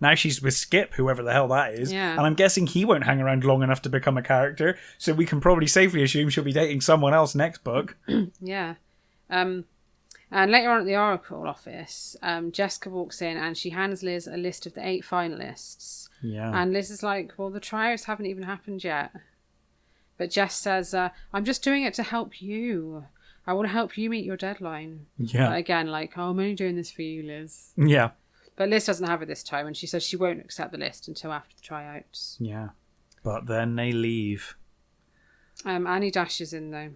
now she's with Skip, whoever the hell that is, and I'm guessing he won't hang around long enough to become a character, so we can probably safely assume she'll be dating someone else next book. Yeah. And later on at the Oracle office, Jessica walks in and she hands Liz a list of the 8 finalists. Yeah. And Liz is like, well, the tryouts haven't even happened yet. But Jess says, I'm just doing it to help you. I want to help you meet your deadline. Yeah. But again, like, I'm only doing this for you, Liz. Yeah. But Liz doesn't have it this time, and she says she won't accept the list until after the tryouts. Yeah. But then they leave. Annie dashes in, though.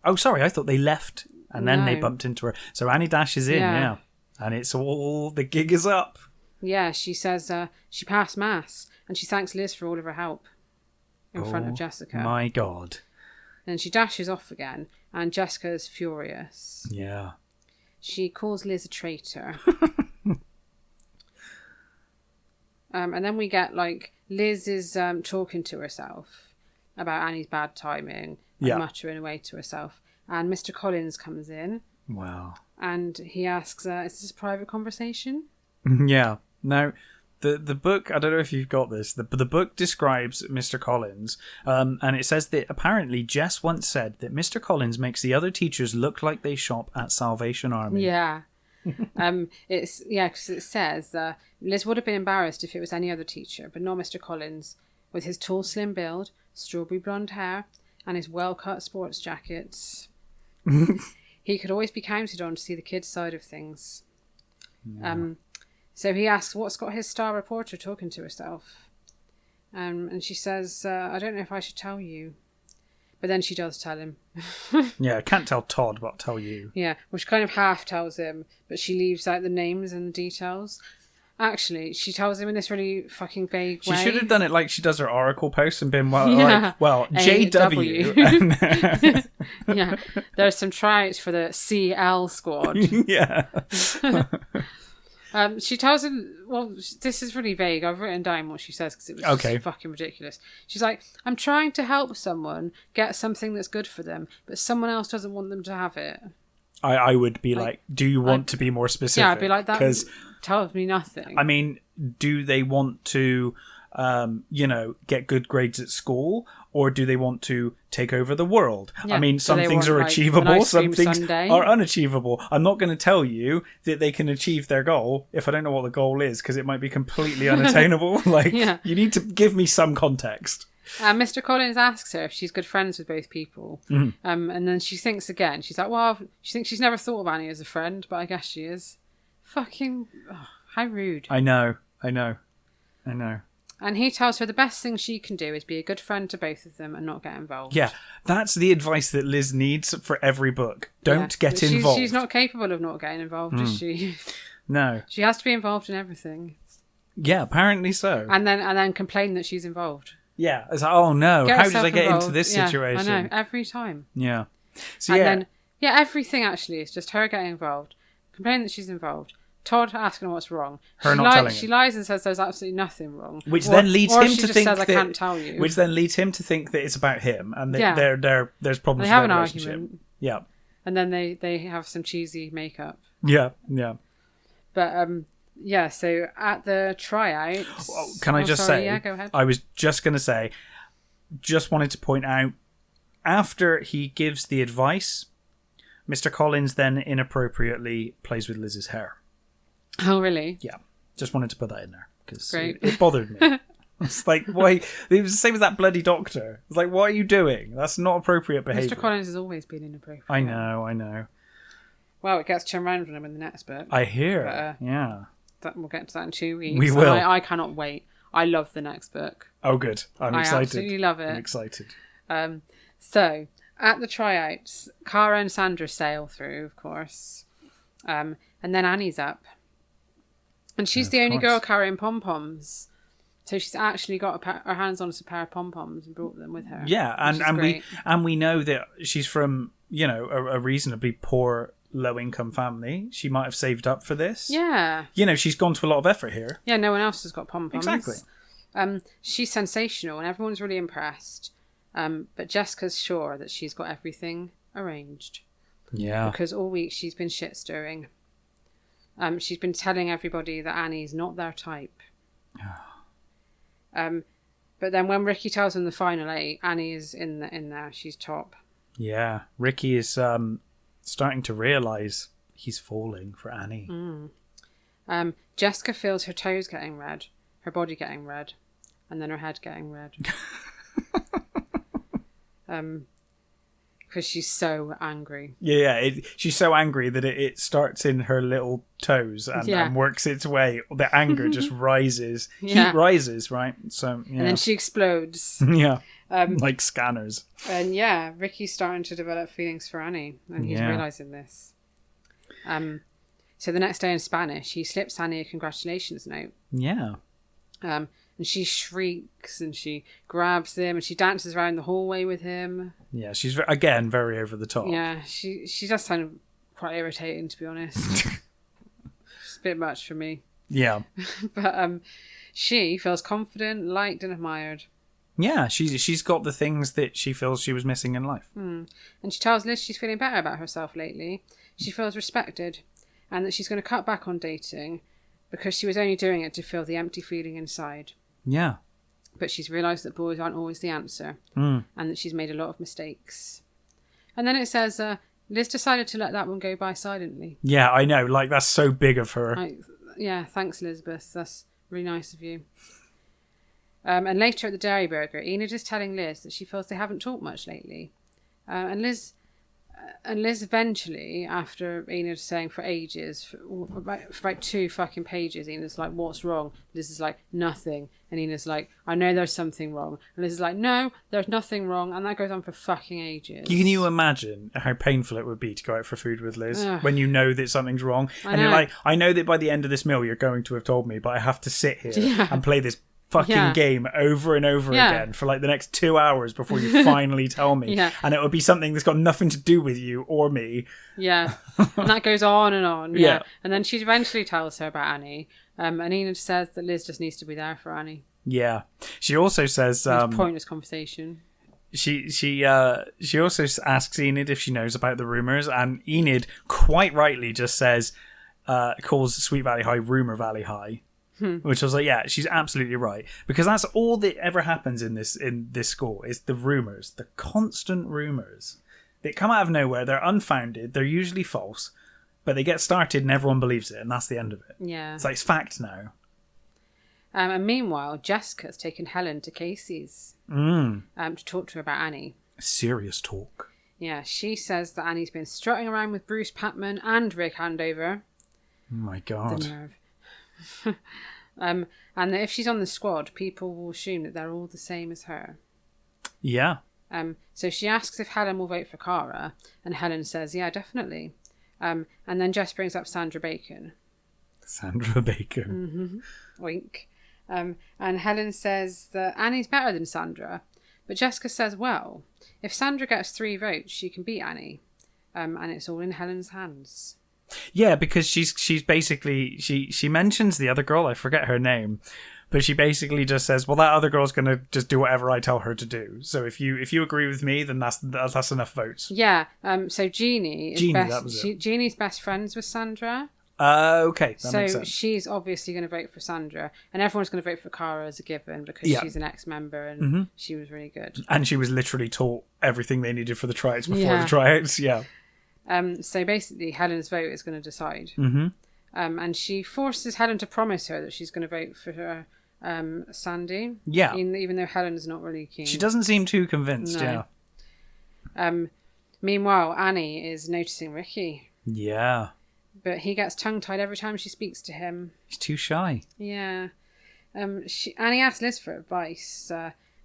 Oh, sorry, I thought they left. And then they bumped into her. So Annie dashes in, yeah. And it's all, the gig is up. Yeah, she says she passed maths, and she thanks Liz for all of her help in front of Jessica. My God. Then she dashes off again, and Jessica is furious. Yeah. She calls Liz a traitor. And then we get, Liz is talking to herself about Annie's bad timing and muttering away to herself. And Mr. Collins comes in. Wow. And he asks, is this a private conversation? Yeah. Now, the book, I don't know if you've got this, the book describes Mr. Collins, and it says that apparently Jess once said that Mr. Collins makes the other teachers look like they shop at Salvation Army. Yeah. Because it says, Liz would have been embarrassed if it was any other teacher, but not Mr. Collins, with his tall, slim build, strawberry blonde hair, and his well-cut sports jackets. He could always be counted on to see the kids' side of things. Yeah. So he asks, what's got his star reporter talking to herself? And she says, I don't know if I should tell you. But then she does tell him. Yeah, I can't tell Todd, but I'll tell you. Yeah, which kind of half tells him, but she leaves out the names and the details. Actually, she tells him in this really fucking vague way. She should have done it like she does her Oracle post and been JW. Yeah, there's some tryouts for the CL squad. Yeah. She tells him, well, this is really vague. I've written down what she says because it was just fucking ridiculous. She's like, I'm trying to help someone get something that's good for them, but someone else doesn't want them to have it. I would be like, do you want to be more specific? Yeah, I'd be like, that tells me nothing. I mean, do they want to, get good grades at school? Or do they want to take over the world? Yeah. I mean, some things are achievable, some things sundae are unachievable. I'm not going to tell you that they can achieve their goal if I don't know what the goal is, because it might be completely unattainable. You need to give me some context. Mr. Collins asks her if she's good friends with both people. Mm-hmm. And then she thinks again. She's like, well, she thinks she's never thought of Annie as a friend, but I guess she is. Fucking, how rude. I know. And he tells her the best thing she can do is be a good friend to both of them and not get involved. Yeah, that's the advice that Liz needs for every book. Don't get involved. She's not capable of not getting involved, is she? No. She has to be involved in everything. Yeah, apparently so. And then complain that she's involved. Yeah, it's like, oh no, how did I get into this Yeah, situation? I know, every time. Yeah. So then everything actually is just her getting involved, complaining that she's involved. Todd asking her what's wrong. She lies and says there's absolutely nothing wrong. Which then leads him to think says, I can't tell you. Which then leads him to think that it's about him and that there's problems. They have with an their relationship. argument. Yeah. And then they have some cheesy makeup. Yeah. But so at the tryouts. Can I just say? Yeah, go ahead. I was just going to say. Just wanted to point out, after he gives the advice, Mr. Collins then inappropriately plays with Liz's hair. Oh, really? Yeah. Just wanted to put that in there because it bothered me. It's like, why? It was the same as that bloody doctor. It's like, what are you doing? That's not appropriate behaviour. Mr. Collins has always been inappropriate. I know. Well, it gets turned around on him in the next book. I hear. Yeah. We'll get to that in 2 weeks. We will. I cannot wait. I love the next book. Oh, good. I'm excited. I absolutely love it. I'm excited. So, at the tryouts, Cara and Sandra sail through, of course. And then Annie's up. And she's the only girl carrying pom-poms. So she's actually got her hands on a pair of pom-poms and brought them with her. Yeah, and we know that she's from, a reasonably poor, low-income family. She might have saved up for this. Yeah. She's gone to a lot of effort here. Yeah, no one else has got pom-poms. Exactly. She's sensational and everyone's really impressed. But Jessica's sure that she's got everything arranged. Yeah. Because all week she's been shit-stirring. She's been telling everybody that Annie's not their type. But then when Ricky tells them the final 8, Annie is in there. She's top. Yeah. Ricky is starting to realise he's falling for Annie. Jessica feels her toes getting red, her body getting red, and then her head getting red. Because she's so angry. Yeah, she's so angry that it starts in her little toes and works its way. The anger just rises. Yeah. Heat rises, right? So yeah. And then she explodes. Yeah, like scanners. And Ricky's starting to develop feelings for Annie, and he's realising this. So the next day in Spanish, he slips Annie a congratulations note. Yeah. And she shrieks and she grabs him and she dances around the hallway with him. Yeah, she's again very over the top. Yeah, she does sound quite irritating, to be honest. It's a bit much for me. Yeah. But she feels confident, liked and admired. Yeah, she's got the things that she feels she was missing in life. And she tells Liz she's feeling better about herself lately. She feels respected and that she's going to cut back on dating because she was only doing it to fill the empty feeling inside. Yeah. But she's realised that boys aren't always the answer and that she's made a lot of mistakes. And then it says, Liz decided to let that one go by silently. Yeah, I know. Like, that's so big of her. Thanks, Elizabeth. That's really nice of you. And later at the Dairy Burger, Enid is telling Liz that she feels they haven't talked much lately. And Liz And Liz eventually, after Enid saying for ages, for about 2 fucking pages, Enid's like, what's wrong? Liz is like, nothing. And Enid's like, I know there's something wrong. And Liz is like, no, there's nothing wrong. And that goes on for fucking ages. Can you imagine how painful it would be to go out for food with Liz Ugh. when you know that something's wrong? And you're like, I know that by the end of this meal you're going to have told me, but I have to sit here and play this fucking game over and over again for like the next 2 hours before you finally tell me. And it would be something that's got nothing to do with you or me. Yeah. And that goes on and on. Yeah. And then she eventually tells her about Annie. And Enid says that Liz just needs to be there for Annie. Yeah. She also says... pointless conversation. She also asks Enid if she knows about the rumours, and Enid quite rightly just says, calls Sweet Valley High Rumour Valley High. Which I was like, yeah, she's absolutely right, because that's all that ever happens in this school is the rumors, the constant rumors. They come out of nowhere, they're unfounded, they're usually false, but they get started and everyone believes it, and that's the end of it. Yeah, it's like it's fact now. And meanwhile, Jessica's taken Helen to Casey's to talk to her about Annie. Serious talk. Yeah, she says that Annie's been strutting around with Bruce Patman and Rick Andover. Oh my god, the nerve. And that if she's on the squad, people will assume that they're all the same as her. Yeah. So she asks if Helen will vote for Cara, and Helen says, yeah, definitely. And then Jess brings up Sandra Bacon. Sandra Bacon. Wink. And Helen says that Annie's better than Sandra, but Jessica says, well, if Sandra gets 3 votes, she can beat Annie. And it's all in Helen's hands. Yeah, because she's basically she mentions the other girl, I forget her name, but she basically just says, well, that other girl's gonna just do whatever I tell her to do. So if you agree with me, then that's enough votes. Yeah. So Jeannie's best friends with Sandra. Okay, that makes so sense. She's obviously going to vote for Sandra, and everyone's going to vote for Cara as a given because she's an ex-member and she was really good. And she was literally taught everything they needed for the tryouts before the tryouts. Yeah. So basically, Helen's vote is going to decide. And she forces Helen to promise her that she's going to vote for her Sandy. Yeah. Even though Helen's not really keen. She doesn't seem too convinced. No. Yeah. Meanwhile, Annie is noticing Ricky. Yeah. But he gets tongue-tied every time she speaks to him. He's too shy. Yeah. Annie asks Liz for advice,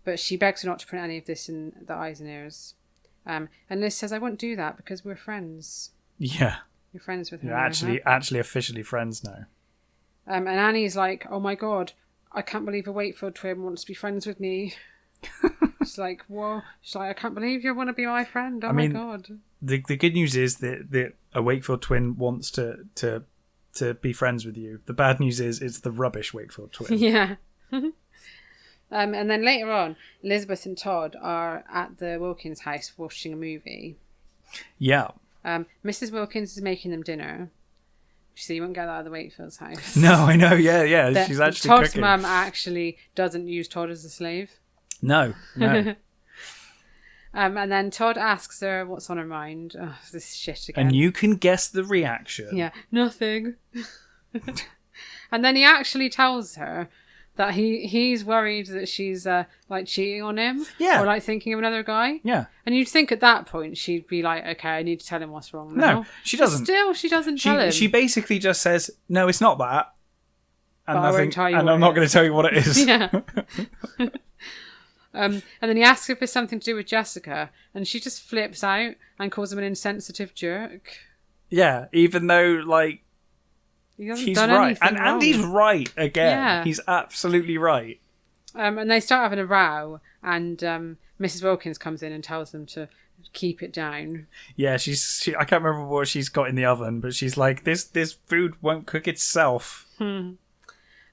but she begs her not to put any of this in the eyes and ears. And Liz says, I won't do that because we're friends. Yeah. You're friends with her. You're actually officially friends now. And Annie's like, oh my god, I can't believe a Wakefield twin wants to be friends with me. It's like, whoa. She's like, I can't believe you want to be my friend. Oh my god. The good news is that a Wakefield twin wants to be friends with you. The bad news is it's the rubbish Wakefield twin. Yeah. And then later on, Elizabeth and Todd are at the Wilkins house watching a movie. Yeah. Mrs. Wilkins is making them dinner. So you won't get that at the Wakefield's house. No, I know. Yeah. She's actually Todd's cooking. mum actually doesn't use Todd as a slave. No. And then Todd asks her what's on her mind. Oh, this shit again. And you can guess the reaction. Yeah, nothing. And then he actually tells her that he's worried that she's like cheating on him. Yeah. Or like thinking of another guy. Yeah. And you'd think at that point she'd be like, okay, I need to tell him what's wrong now. No, she doesn't. But still, she doesn't tell him. She basically just says, no, it's not that. And but I won't tell you and I'm not going to tell you what it is. Yeah. And then he asks if it's something to do with Jessica, and she just flips out and calls him an insensitive jerk. Yeah, even though, like, he's right. And he's right again. Yeah. He's absolutely right. And they start having a row, and Mrs. Wilkins comes in and tells them to keep it down. Yeah, I can't remember what she's got in the oven, but she's like, this food won't cook itself. So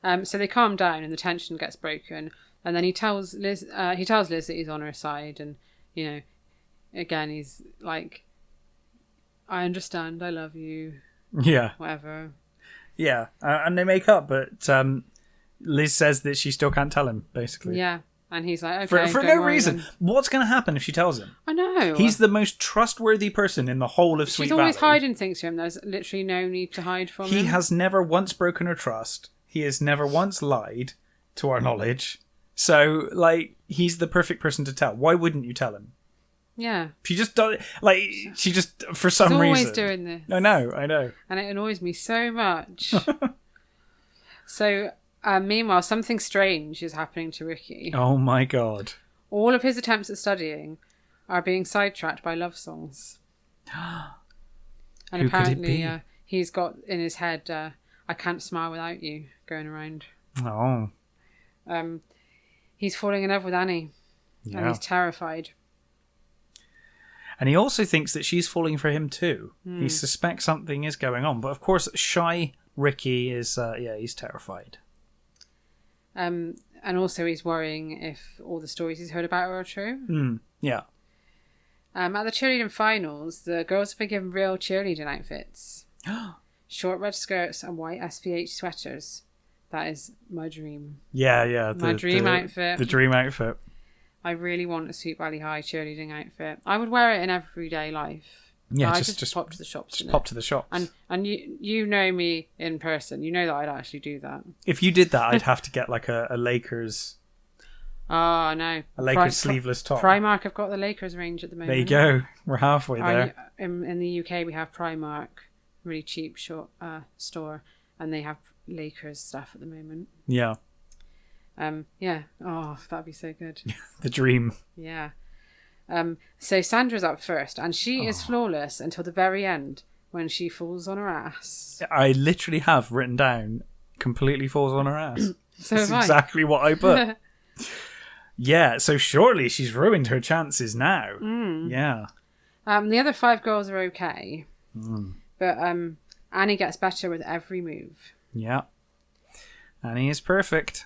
they calm down, and the tension gets broken. And then he tells Liz that he's on her side, and again he's like, "I understand, I love you." Yeah. Whatever. Yeah, and they make up, but Liz says that she still can't tell him, basically. Yeah, and he's like, "Okay." For no reason. Then. What's going to happen if she tells him? I know. He's the most trustworthy person in the whole of Sweet Valley. She's always hiding things from him. There's literally no need to hide from him. He has never once broken her trust. He has never once lied, to our knowledge. So, like, he's the perfect person to tell. Why wouldn't you tell him? Yeah. She just does, like, she just, for some She's reason. always doing this. I know. And it annoys me so much. So, meanwhile, something strange is happening to Ricky. Oh my God. All of his attempts at studying are being sidetracked by love songs. And Who could it apparently, be? he's got in his head, I Can't Smile Without You, going around. Oh. He's falling in love with Annie. Yeah. And he's terrified. And he also thinks that she's falling for him too. He suspects something is going on. But of course, shy Ricky is, he's terrified. And also he's worrying if all the stories he's heard about her are true. Yeah. At the cheerleading finals, the girls have been given real cheerleading outfits. Short red skirts and white SPH sweaters. That is my dream. Yeah. My dream outfit. The dream outfit. I really want a Sweet Valley High cheerleading outfit. I would wear it in everyday life. Yeah, I just pop to the shops. Just pop to the shops. And you know me in person. You know that I'd actually do that. If you did that, I'd have to get like a Lakers. Oh, no. A Lakers sleeveless top. Primark have got the Lakers range at the moment. There you go. We're halfway there. In the UK, we have Primark, really cheap store, and they have Lakers stuff at the moment. Yeah. Yeah. Oh, that'd be so good. The dream. Yeah. So Sandra's up first, and she is flawless until the very end when she falls on her ass. I literally have written down completely falls on her ass. So That's have I. exactly what I put. Yeah, so surely she's ruined her chances now. Yeah. The other 5 girls are okay, but Annie gets better with every move. Yeah. Annie is perfect.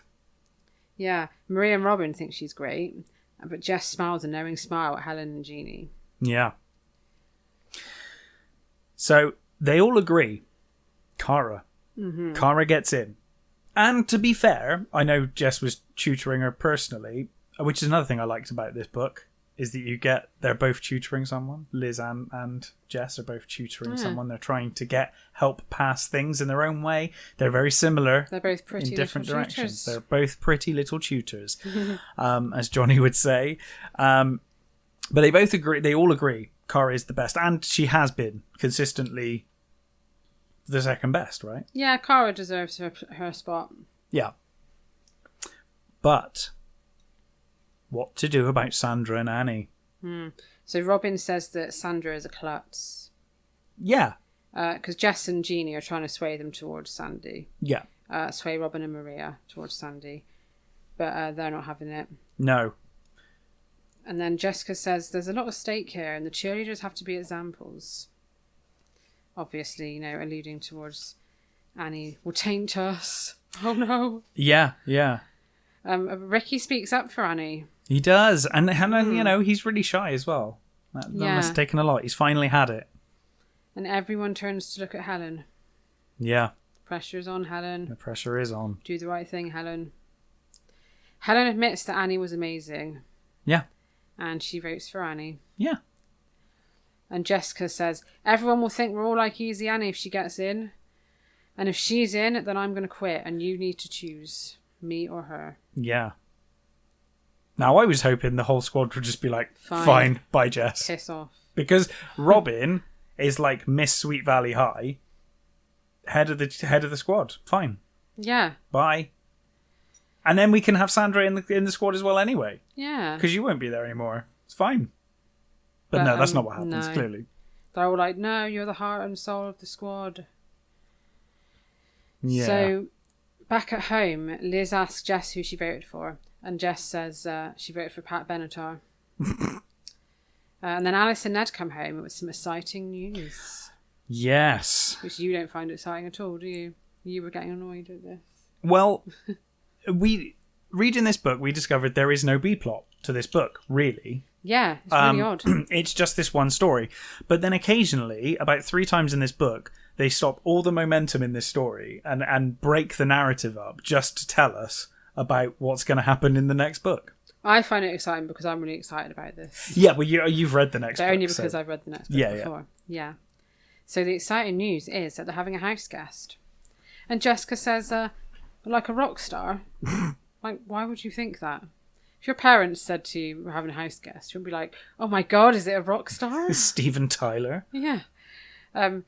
Yeah, Maria and Robin think she's great, but Jess smiles a knowing smile at Helen and Jeannie. Yeah. So they all agree. Cara. Cara gets in. And to be fair, I know Jess was tutoring her personally, which is another thing I liked about this book, is that they're both tutoring someone. Liz and Jess are both tutoring someone. They're trying to get help pass things in their own way. They're very similar. They're both pretty in different little directions. tutors. They're both pretty little tutors, as Johnny would say. But they both agree. They all agree Cara is the best, and she has been consistently the second best, right? Yeah, Cara deserves her spot. Yeah. But what to do about Sandra and Annie? So Robin says that Sandra is a klutz. Yeah. Because Jess and Jeannie are trying to sway them towards Sandy. Yeah. Sway Robin and Maria towards Sandy. But they're not having it. No. And then Jessica says there's a lot of stake here and the cheerleaders have to be examples. Obviously, alluding towards Annie will taint us. Oh no. Yeah. Ricky speaks up for Annie. He does. And he's really shy as well. That must have taken a lot. He's finally had it. And everyone turns to look at Helen. Yeah. Pressure's on Helen. The pressure is on. Do the right thing, Helen. Helen admits that Annie was amazing. Yeah. And she votes for Annie. Yeah. And Jessica says, everyone will think we're all like Easy Annie if she gets in. And if she's in, then I'm going to quit and you need to choose me or her. Yeah. Now, I was hoping the whole squad would just be like, fine, bye, Jess. Piss off. Because Robin is like Miss Sweet Valley High, head of the squad. Fine. Yeah. Bye. And then we can have Sandra in the squad as well anyway. Yeah. Because you won't be there anymore. It's fine. But no, that's not what happens, no. clearly. They're all like, no, you're the heart and soul of the squad. Yeah. So, back at home, Liz asks Jess who she voted for. And Jess says she voted for Pat Benatar. And then Alice and Ned come home with some exciting news. Yes. Which you don't find exciting at all, do you? You were getting annoyed at this. Well, reading this book, we discovered there is no B-plot to this book, really. Yeah, it's really odd. It's just this one story. But then occasionally, about 3 times in this book, they stop all the momentum in this story and break the narrative up just to tell us about what's going to happen in the next book. I find it exciting because I'm really excited about this. Yeah, well, you've read the next book. But only because I've read the next book before. Yeah. So the exciting news is that they're having a house guest. And Jessica says, like a rock star? Like, why would you think that? If your parents said to you, we're having a house guest, you'll be like, oh my God, is it a rock star? Steven Tyler. Yeah. And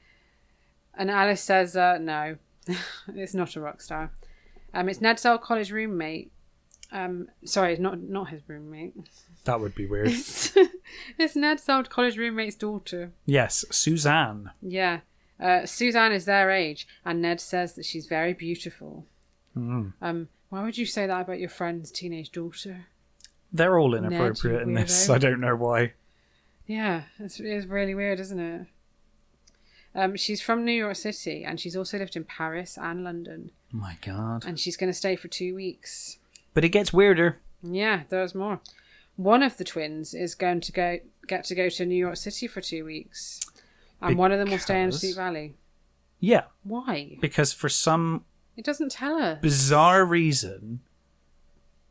Alice says, no, it's not a rock star. It's Ned's old college roommate. Sorry, not his roommate. That would be weird. It's Ned's old college roommate's daughter. Yes, Suzanne. Yeah. Suzanne is their age, and Ned says that she's very beautiful. Mm. Why would you say that about your friend's teenage daughter? They're all inappropriate in this. I don't know why. Yeah, it is really weird, isn't it? She's from New York City, and she's also lived in Paris and London. Oh my God. And she's going to stay for 2 weeks. But it gets weirder. Yeah, there's more. One of the twins is going to get to go to New York City for 2 weeks. And one of them will stay in Sweet Valley. Yeah. Why? Because for some... It doesn't tell us. Bizarre reason,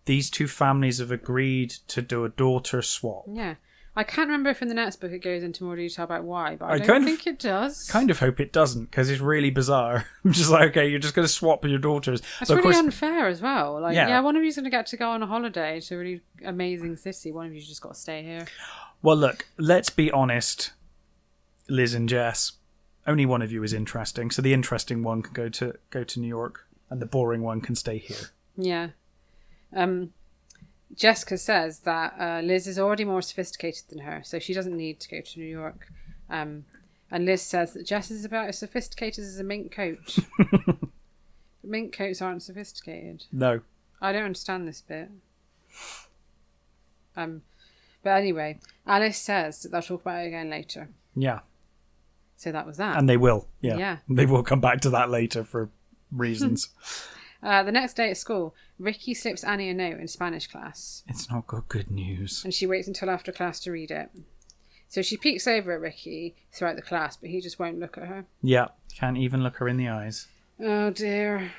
these two families have agreed to do a daughter swap. Yeah. I can't remember if in the next book it goes into more detail about why, but I don't think it does. Kind of hope it doesn't, because it's really bizarre. I'm just like, okay, you're just going to swap your daughters. That's really unfair as well. Like, yeah, one of you's going to get to go on a holiday to a really amazing city. One of you's just got to stay here. Well, look, let's be honest, Liz and Jess. Only one of you is interesting, so the interesting one can go to New York, and the boring one can stay here. Yeah. Jessica says that Liz is already more sophisticated than her, so she doesn't need to go to New York. And Liz says that Jess is about as sophisticated as a mink coat. But mink coats aren't sophisticated. No. I don't understand this bit. But anyway, Alice says that they'll talk about it again later. Yeah. So that was that. And they will. Yeah. Yeah. They will come back to that later for reasons. The next day at school, Ricky slips Annie a note in Spanish class. It's not got good news. And she waits until after class to read it. So she peeks over at Ricky throughout the class, but he just won't look at her. Yeah, can't even look her in the eyes. Oh dear.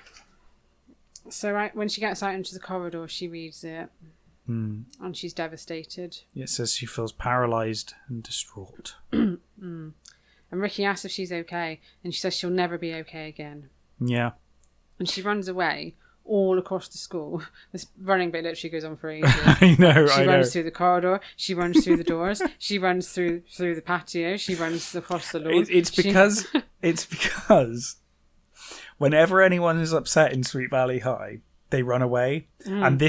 So when she gets out into the corridor, she reads it. And she's devastated. It says she feels paralysed and distraught. And Ricky asks if she's okay, and she says she'll never be okay again. Yeah. And she runs away all across the school. This running bit literally goes on for ages. I know. She runs through the corridor. She runs through the doors. She runs through the patio. She runs across the lawn. It's because whenever anyone is upset in Sweet Valley High, they run away. And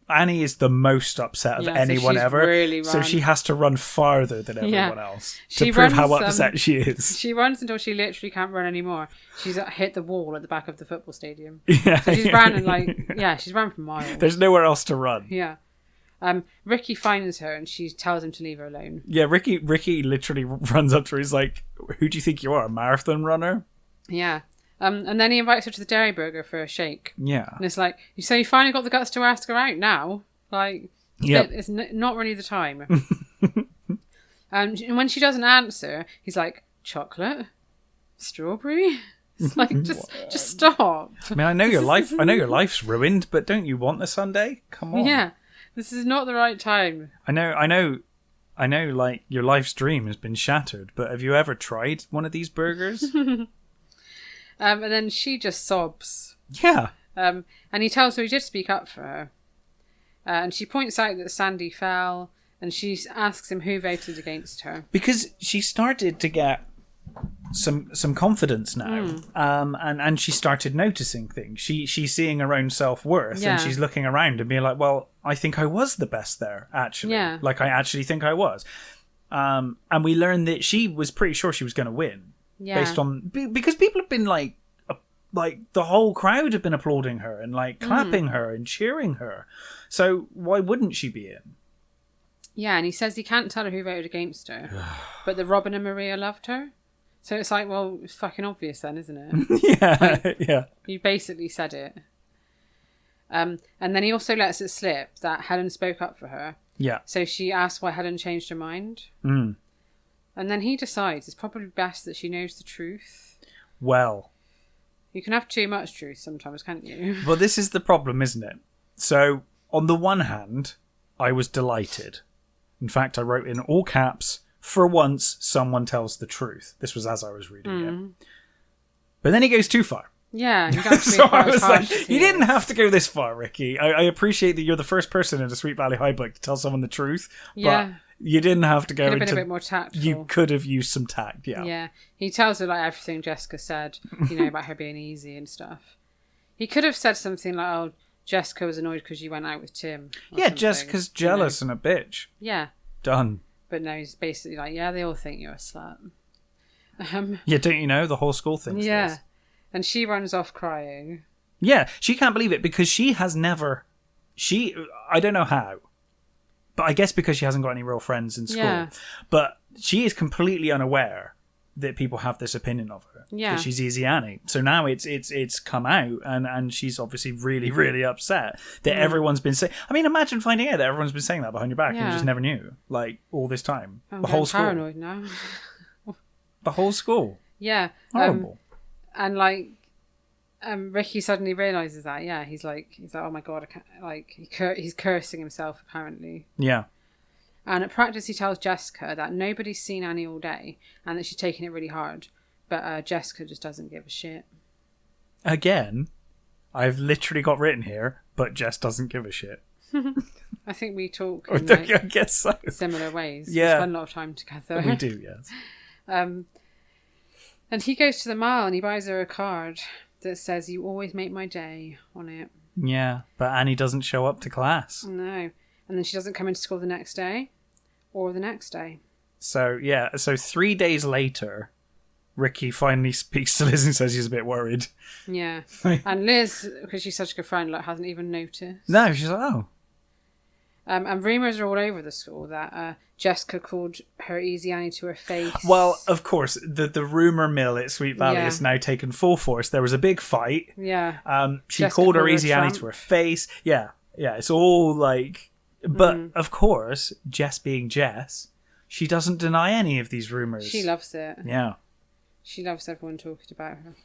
Annie is the most upset of anyone ever. Really so she has to run farther than everyone else to prove how upset she is. She runs until she literally can't run anymore. She's hit the wall at the back of the football stadium. Yeah. So she's ran she's run for miles. There's nowhere else to run. Yeah. Ricky finds her and she tells him to leave her alone. Yeah, Ricky literally runs up to her. He's like, "Who do you think you are, a marathon runner?" Yeah. And then he invites her to the Dairy Burger for a shake. Yeah. And it's like, so you finally got the guts to ask her out now? Like, it's not really the time. And when she doesn't answer, he's like, chocolate? Strawberry? It's like, just stop. I mean, I know your life's ruined, but don't you want a sundae? Come on. Yeah. This is not the right time. I know, like, your life's dream has been shattered, but have you ever tried one of these burgers? And then she just sobs. Yeah. And he tells her he did speak up for her. And she points out that Sandy fell, and she asks him who voted against her. Because she started to get some confidence now, and she started noticing things. She's seeing her own self-worth, and she's looking around and being like, well, I think I was the best there, actually. Yeah. Like, I actually think I was. And we learned that she was pretty sure she was going to win. Yeah. Based on... Because people have been like the whole crowd have been applauding her and like clapping her and cheering her. So why wouldn't she be in? Yeah, and he says he can't tell her who voted against her, but that Robin and Maria loved her. So it's like, well, it's fucking obvious then, isn't it? Yeah, yeah. You basically said it. And then he also lets it slip that Helen spoke up for her. Yeah. So she asks why Helen changed her mind. Mm. And then he decides it's probably best that she knows the truth. Well... You can have too much truth sometimes, can't you? Well, this is the problem, isn't it? So, on the one hand, I was delighted. In fact, I wrote in all caps, for once, someone tells the truth. This was as I was reading it. But then he goes too far. Yeah, you don't have to be So quite I as was harsh like, as he you didn't is. have to go this far, Ricky. I appreciate that you're the first person in a Sweet Valley High book to tell someone the truth, Yeah. but you didn't have to go Could have been into... a bit more tactful. You could have used some tact, yeah. Yeah. He tells her like everything Jessica said, about her being easy and stuff. He could have said something like, "Oh, Jessica was annoyed because you went out with Tim." Yeah, Jessica's jealous and a bitch. Yeah. Done. But no, he's basically like, "Yeah, they all think you're a slut." Yeah, don't you know? The whole school thinks Yeah. this. And she runs off crying. Yeah, she can't believe it because she has never... I don't know how, but I guess because she hasn't got any real friends in school. Yeah. But she is completely unaware that people have this opinion of her. Yeah. That she's Easy Annie. So now it's come out, and she's obviously really, really upset that everyone's been saying... I mean, imagine finding out that everyone's been saying that behind your back and you Yeah. just never knew. Like, all this time. I'm The whole getting school. paranoid now. The whole school. Yeah. Horrible. And like, Ricky suddenly realizes that. Yeah, he's like, oh my god, I can't, like he's cursing himself apparently. Yeah. And at practice, he tells Jessica that nobody's seen Annie all day and that she's taking it really hard. But Jessica just doesn't give a shit. Again, I've literally got written here, but Jess doesn't give a shit. I think we talk I in like, guess so. similar ways. Yeah. We spend a lot of time together. We do, yes. And he goes to the mall and he buys her a card that says, "You always make my day" on it. Yeah, but Annie doesn't show up to class. No. And then she doesn't come into school the next day or the next day. So 3 days later, Ricky finally speaks to Liz and says he's a bit worried. Yeah. And Liz, because she's such a good friend, like hasn't even noticed. No, she's like, oh. And rumours are all over the school that Jessica called her Easy Annie to her face. Well, of course, the rumour mill at Sweet Valley Yeah. is now taken full force. There was a big fight. Yeah. She Jessica called her called her a Easy Annie tramp. to her face. Yeah, it's all like... But, of course, Jess being Jess, she doesn't deny any of these rumours. She loves it. Yeah. She loves everyone talking about her.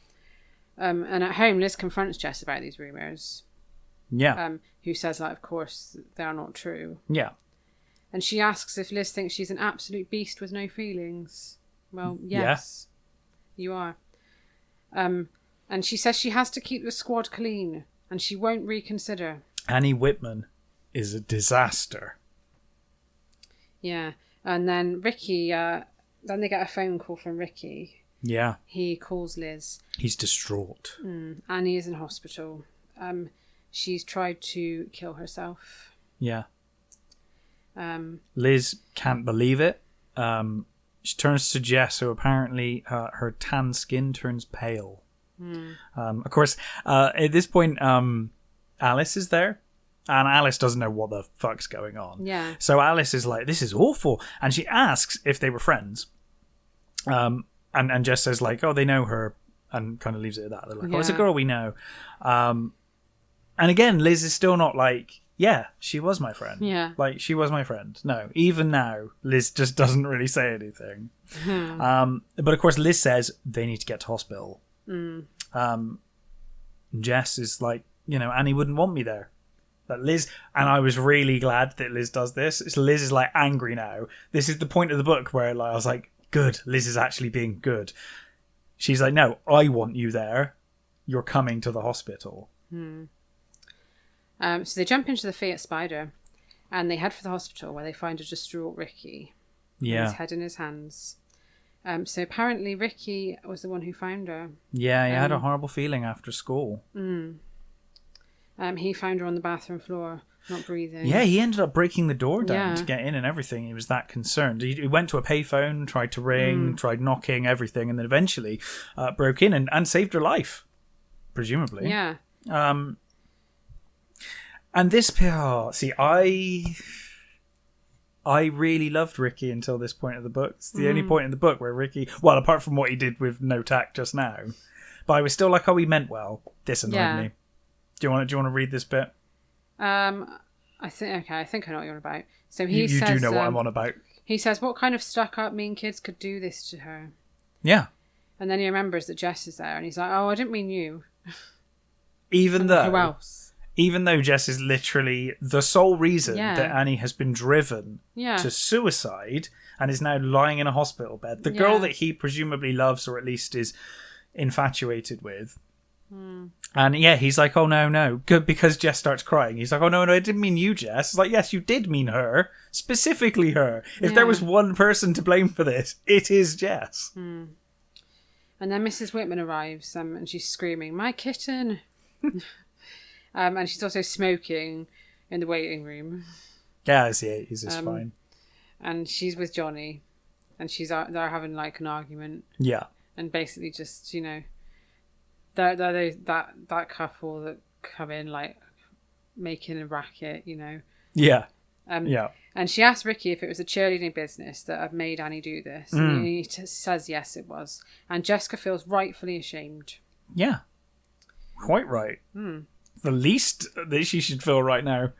And at home, Liz confronts Jess about these rumours. Yeah. Who says, like, of course, they are not true. Yeah. And she asks if Liz thinks she's an absolute beast with no feelings. Well, yes, you are. And she says she has to keep the squad clean and she won't reconsider. Annie Whitman is a disaster. Yeah. And then Ricky, then they get a phone call from Ricky. Yeah. He calls Liz. He's distraught. Annie is in hospital. She's tried to kill herself. Yeah. Liz can't believe it. She turns to Jess, who apparently her tan skin turns pale. Of course, at this point, Alice is there. And Alice doesn't know what the fuck's going on. Yeah. So Alice is like, this is awful. And she asks if they were friends. And Jess says, like, oh, they know her. And kind of leaves it at that. They're like, oh, it's a girl we know. And again, Liz is still not like, yeah, she was my friend. Yeah. Like, she was my friend. No, even now, Liz just doesn't really say anything. But of course, Liz says they need to get to hospital. Jess is like, Annie wouldn't want me there. But Liz, and I was really glad that Liz does this. Liz is like angry now. This is the point of the book where I was like, good, Liz is actually being good. She's like, no, I want you there. You're coming to the hospital. So they jump into the Fiat Spider and they head for the hospital where they find a distraught Ricky. Yeah. With his head in his hands. So apparently Ricky was the one who found her. Yeah, he had a horrible feeling after school. He found her on the bathroom floor, not breathing. Yeah, he ended up breaking the door down Yeah. to get in and everything. He was that concerned. He went to a payphone, tried to ring, tried knocking, everything, and then eventually broke in and saved her life, presumably. Yeah. And this... see, I really loved Ricky until this point of the book. It's the only point in the book where Ricky... Well, apart from what he did with no tact just now. But I was still like, oh, he meant well. This annoyed me. Do you want to read this bit? I think I know what you're on about. So he You says, do know what I'm on about. He says, what kind of stuck-up mean kids could do this to her? Yeah. And then he remembers that Jess is there, and he's like, oh, I didn't mean you. Even though... Who else? Even though Jess is literally the sole reason Yeah. that Annie has been driven to suicide and is now lying in a hospital bed. The girl that he presumably loves, or at least is infatuated with, And yeah, he's like, oh no, good, because Jess starts crying. He's like, oh no, I didn't mean you, Jess. It's like, yes, you did mean her, specifically her. If there was one person to blame for this, it is Jess. And then Mrs. Whitman arrives, and she's screaming, "My kitten!" And she's also smoking in the waiting room. Yeah, he's just fine. And she's with Johnny, and they're having like an argument. Yeah, and basically just they're that couple that come in like making a racket, Yeah. And she asked Ricky if it was a cheerleading business that had made Annie do this, and he says yes, it was. And Jessica feels rightfully ashamed. Yeah, quite right. The least that she should feel right now.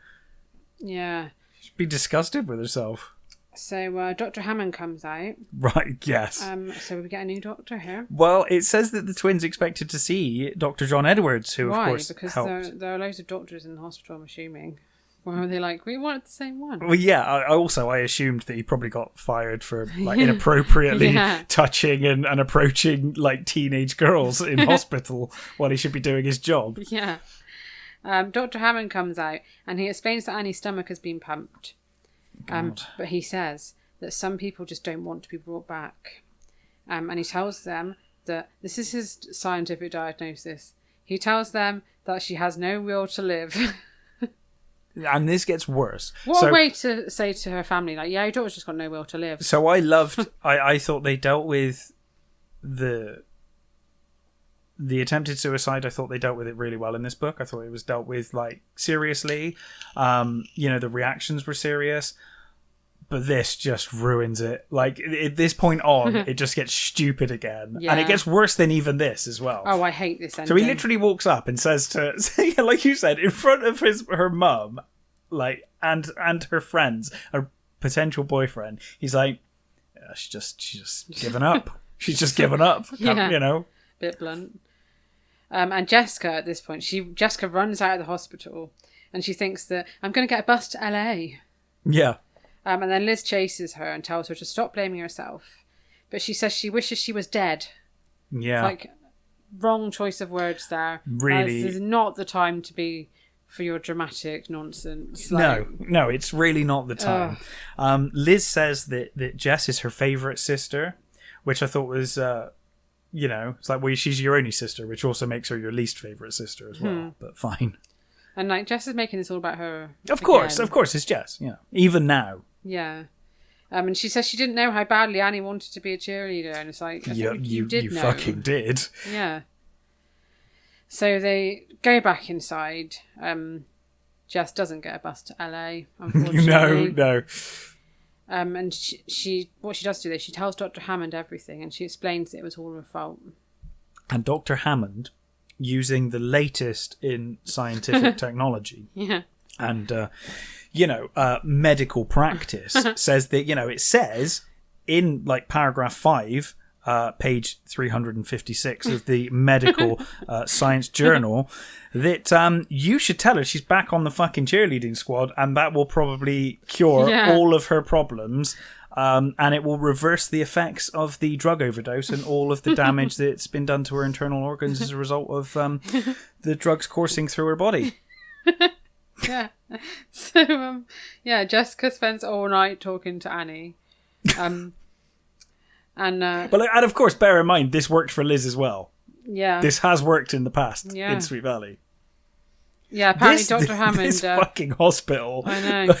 Yeah, she should be disgusted with herself. So Dr. Hammond comes out. Right, yes. So we get a new doctor here. Well, it says that the twins expected to see Dr. John Edwards, who of course because helped. there are loads of doctors in the hospital, I'm assuming. Why were they like, we wanted the same one? Well, yeah, I assumed that he probably got fired for like inappropriately touching and approaching like teenage girls in hospital while he should be doing his job. Yeah. Dr. Hammond comes out and he explains that Annie's stomach has been pumped. But he says that some people just don't want to be brought back. And he tells them that this is his scientific diagnosis. He tells them that she has no will to live. And this gets worse. What a way to say to her family, like, yeah, your daughter's just got no will to live. So I thought they dealt with the attempted suicide. I thought they dealt with it really well in this book. I thought it was dealt with like seriously. The reactions were serious. But this just ruins it. Like, at this point on, it just gets stupid again. Yeah. And it gets worse than even this as well. Oh, I hate this ending. So he literally walks up and says to, like you said, in front of her mum, like, and her friends, her potential boyfriend, he's like, yeah, she's just given up. She's just given up. Yeah. Bit blunt. And Jessica, at this point, Jessica runs out of the hospital and she thinks that, I'm going to get a bus to LA. Yeah. And then Liz chases her and tells her to stop blaming herself. But she says she wishes she was dead. Yeah. Like, wrong choice of words there. Really. This is not the time to be for your dramatic nonsense. No, it's really not the time. Liz says that Jess is her favourite sister, which I thought was, it's like, well, she's your only sister, which also makes her your least favourite sister as well. But fine. And like, Jess is making this all about her. Of course, it's Jess. Yeah, even now. Yeah. And she says she didn't know how badly Annie wanted to be a cheerleader, and it's like, you did know. Fucking did. Yeah. So they go back inside. Jess doesn't get a bus to LA, unfortunately. No. And what she does do is she tells Dr. Hammond everything, and she explains that it was all her fault. And Dr. Hammond, using the latest in scientific technology, and medical practice, says that it says in like paragraph 5, page 356 of the medical science journal, that you should tell her she's back on the fucking cheerleading squad, and that will probably cure all of her problems. And it will reverse the effects of the drug overdose and all of the damage that's been done to her internal organs as a result of the drugs coursing through her body. Yeah. So, Jessica spends all night talking to Annie. And of course, bear in mind, this worked for Liz as well. Yeah. This has worked in the past in Sweet Valley. Yeah, apparently Dr. Hammond... This fucking hospital. I know.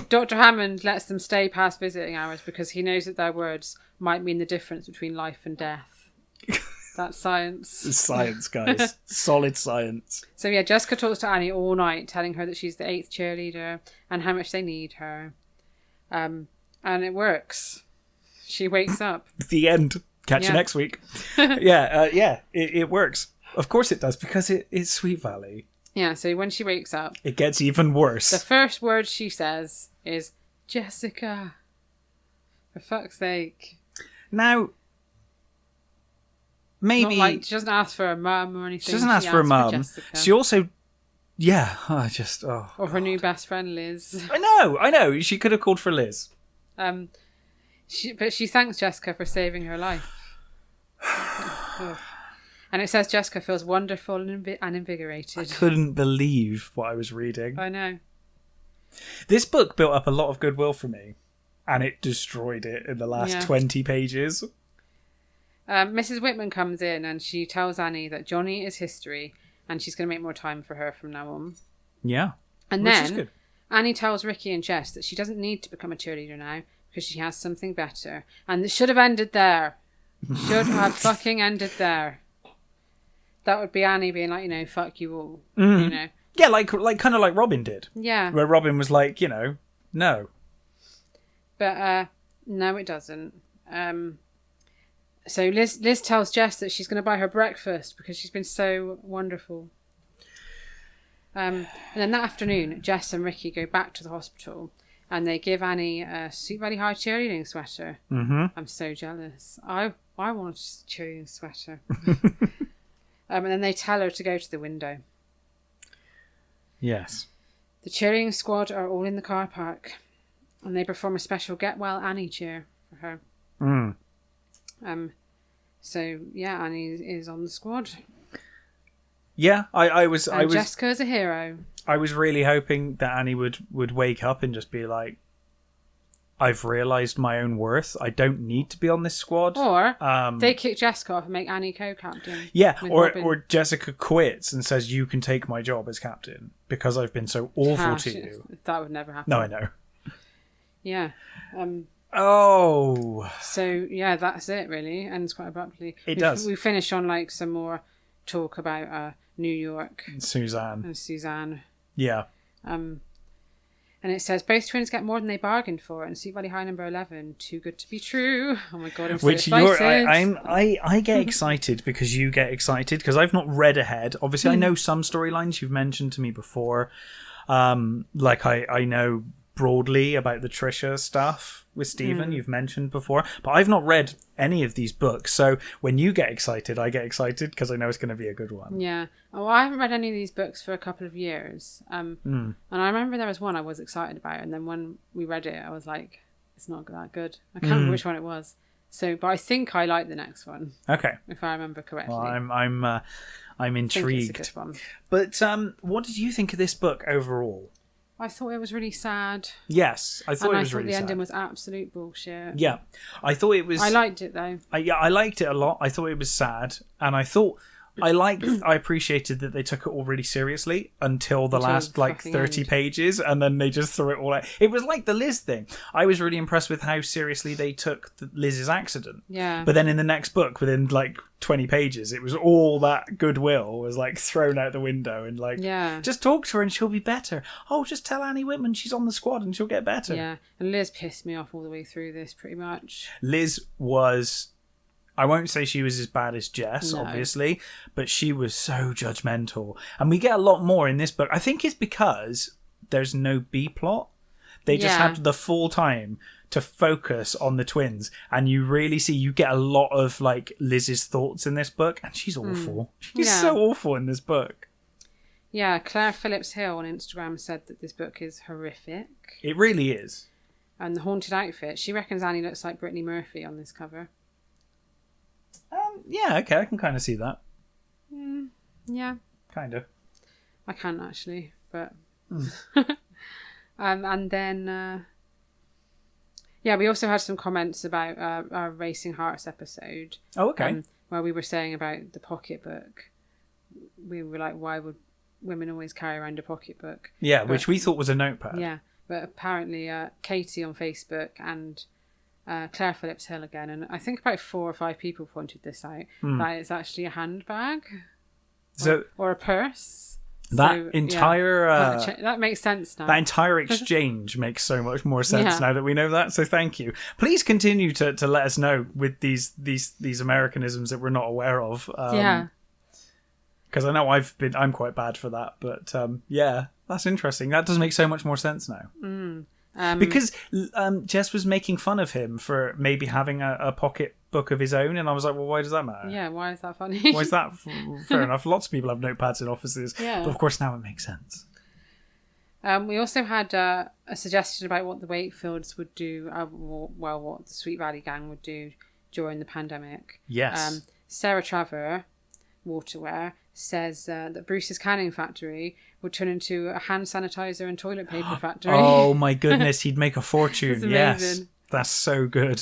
Dr. Hammond lets them stay past visiting hours because he knows that their words might mean the difference between life and death. That's science. It's science, guys. Solid science. So Jessica talks to Annie all night, telling her that she's the 8th cheerleader and how much they need her. And it works. She wakes up. The end. Catch you next week. It works. Of course it does, because it's Sweet Valley. Yeah, so when she wakes up... It gets even worse. The first word she says is, Jessica. For fuck's sake. Now, maybe... Not like, she doesn't ask for a mum or anything. She doesn't ask for a mum. She also... Yeah, Or her new best friend, Liz. I know. She could have called for Liz. But she thanks Jessica for saving her life. And it says Jessica feels wonderful and I invigorated. couldn't believe what I was reading. I know. This book built up a lot of goodwill for me, and it destroyed it in the last 20 pages. Mrs. Whitman comes in and she tells Annie that Johnny is history and she's going to make more time for her from now on. Yeah. And which then is good. Annie tells Ricky and Jess that she doesn't need to become a cheerleader now because she has something better. And it should have ended there. Should have fucking ended there. That would be Annie being like, fuck you all. You know. Yeah, like kind of like Robin did. Yeah. Where Robin was like, no. But no, it doesn't. So Liz tells Jess that she's going to buy her breakfast because she's been so wonderful. And then that afternoon, Jess and Ricky go back to the hospital and they give Annie a Sweet Valley High cheerleading sweater. Mm-hmm. I'm so jealous. I want a cheerleading sweater. And then they tell her to go to the window. Yes. The cheerleading squad are all in the car park and they perform a special Get Well Annie cheer for her. Mm. So yeah, Annie is on the squad. Yeah, I was Jessica's a hero. I was really hoping that Annie would wake up and just be like, I've realised my own worth. I don't need to be on this squad. Or they kick Jessica off and make Annie co-captain. Yeah, or Jessica quits and says, you can take my job as captain because I've been so awful to you. That would never happen. No, I know. Yeah. So yeah, that's it really. Ends quite abruptly. It does. We finish on like some more talk about New York. Suzanne. And Suzanne. Yeah. And it says both twins get more than they bargained for, and Sweet Valley High number 11, too good to be true. Oh my god, I'm so excited. I get excited because you get excited because I've not read ahead. Obviously, I know some storylines you've mentioned to me before. Like I know broadly about the Trisha stuff with Stephen you've mentioned before, but I've not read any of these books, so when you get excited I get excited because I know it's going to be a good one. Yeah. Oh, I haven't read any of these books for a couple of years, and I remember there was one I was excited about, and then when we read it I was like, it's not that good. I can't remember which one it was, but I think I like the next one. Okay, if I remember correctly. Well, I'm intrigued. I think it's a good one. But what did you think of this book overall? I thought it was really sad. Yes, I thought it was really sad. the ending was absolute bullshit. Yeah, I thought it was... I liked it, though. I liked it a lot. I thought it was sad. And I thought... I appreciated that they took it all really seriously until the last, 30 pages, and then they just threw it all out. It was like the Liz thing. I was really impressed with how seriously they took Liz's accident. Yeah. But then in the next book, within, 20 pages, it was all that goodwill was, thrown out the window, and, just talk to her and she'll be better. Oh, just tell Annie Whitman she's on the squad and she'll get better. Yeah, and Liz pissed me off all the way through this, pretty much. Liz was... I won't say she was as bad as Jess, obviously, but she was so judgmental. And we get a lot more in this book. I think it's because there's no B-plot. They just had the full time to focus on the twins. And you really see, you get a lot of, Liz's thoughts in this book. And she's awful. She's so awful in this book. Yeah, Claire Phillips Hill on Instagram said that this book is horrific. It really is. And the haunted outfit, she reckons Annie looks like Brittany Murphy on this cover. Yeah, okay, I can kind of see that. Yeah. Kind of. I can't actually, but... and then... we also had some comments about our Racing Hearts episode. Oh, okay. Where we were saying about the pocketbook. We were like, why would women always carry around a pocketbook? Yeah, which we thought was a notepad. Yeah, but apparently Katie on Facebook and... Claire Phillips Hill again, and I think about 4 or 5 people pointed this out, that it's actually a handbag or a purse. That that makes sense now. That entire exchange makes so much more sense now that we know that, so thank you. Please continue to let us know with these Americanisms that we're not aware of. Because I know I'm quite bad for that, but that's interesting. That does make so much more sense now. Because Jess was making fun of him for maybe having a pocket book of his own, and I was like, well, why does that matter? Yeah, why is that funny? Why is that fair enough? Lots of people have notepads in offices, but of course now it makes sense. We also had a suggestion about what the Wakefields would do, what the Sweet Valley gang would do during the pandemic. Yes. Sarah Trevor Waterwear says that Bruce's canning factory would turn into a hand sanitizer and toilet paper factory. Oh my goodness, he'd make a fortune. That's yes, amazing. that's so good.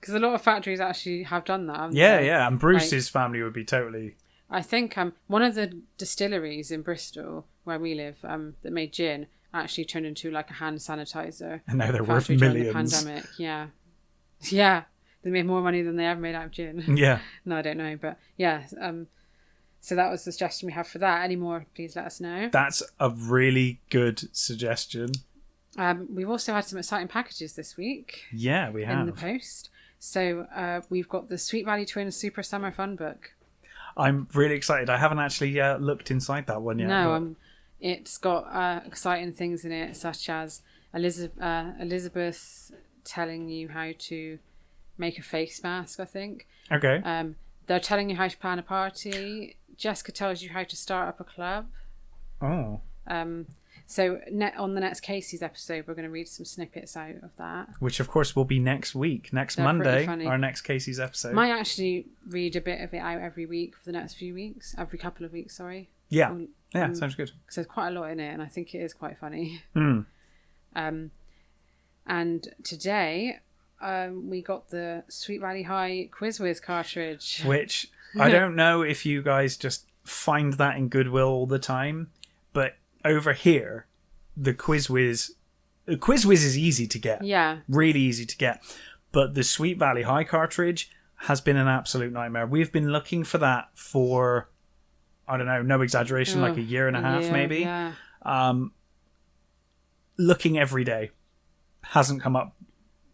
Because a lot of factories actually have done that, haven't Yeah, they? yeah, and Bruce's family would be totally... I think one of the distilleries in Bristol, where we live, that made gin, actually turned into like a hand sanitizer. And now they're worth factory during millions. The pandemic, yeah. Yeah, they made more money than they ever made out of gin. Yeah. No, I don't know, but yeah. So that was the suggestion we have for that. Any more, please let us know. That's a really good suggestion. We've also had some exciting packages this week. Yeah, we have. In the post. So we've got the Sweet Valley Twins Super Summer Fun Book. I'm really excited. I haven't actually looked inside that one yet. No, it's got exciting things in it, such as Elizabeth telling you how to make a face mask, I think. Okay. They're telling you how to plan a party. Jessica tells you how to start up a club. Oh. So on the next Casey's episode, we're going to read some snippets out of that. Which, of course, will be next week. Next They're Monday, pretty funny. our next Casey's episode. Might actually read a bit of it out every week for the next few weeks. Every couple of weeks, sorry. Yeah. Yeah, sounds good. Because there's quite a lot in it, and I think it is quite funny. Mm. And today, we got the Sweet Valley High Quiz Whiz cartridge. Which, I don't know if you guys just find that in Goodwill all the time, but over here, the Quiz Whiz is easy to get. Yeah. Really easy to get. But the Sweet Valley High cartridge has been an absolute nightmare. We've been looking for that for, I don't know, no exaggeration, like a year and a half maybe. Yeah. Looking every day. Hasn't come up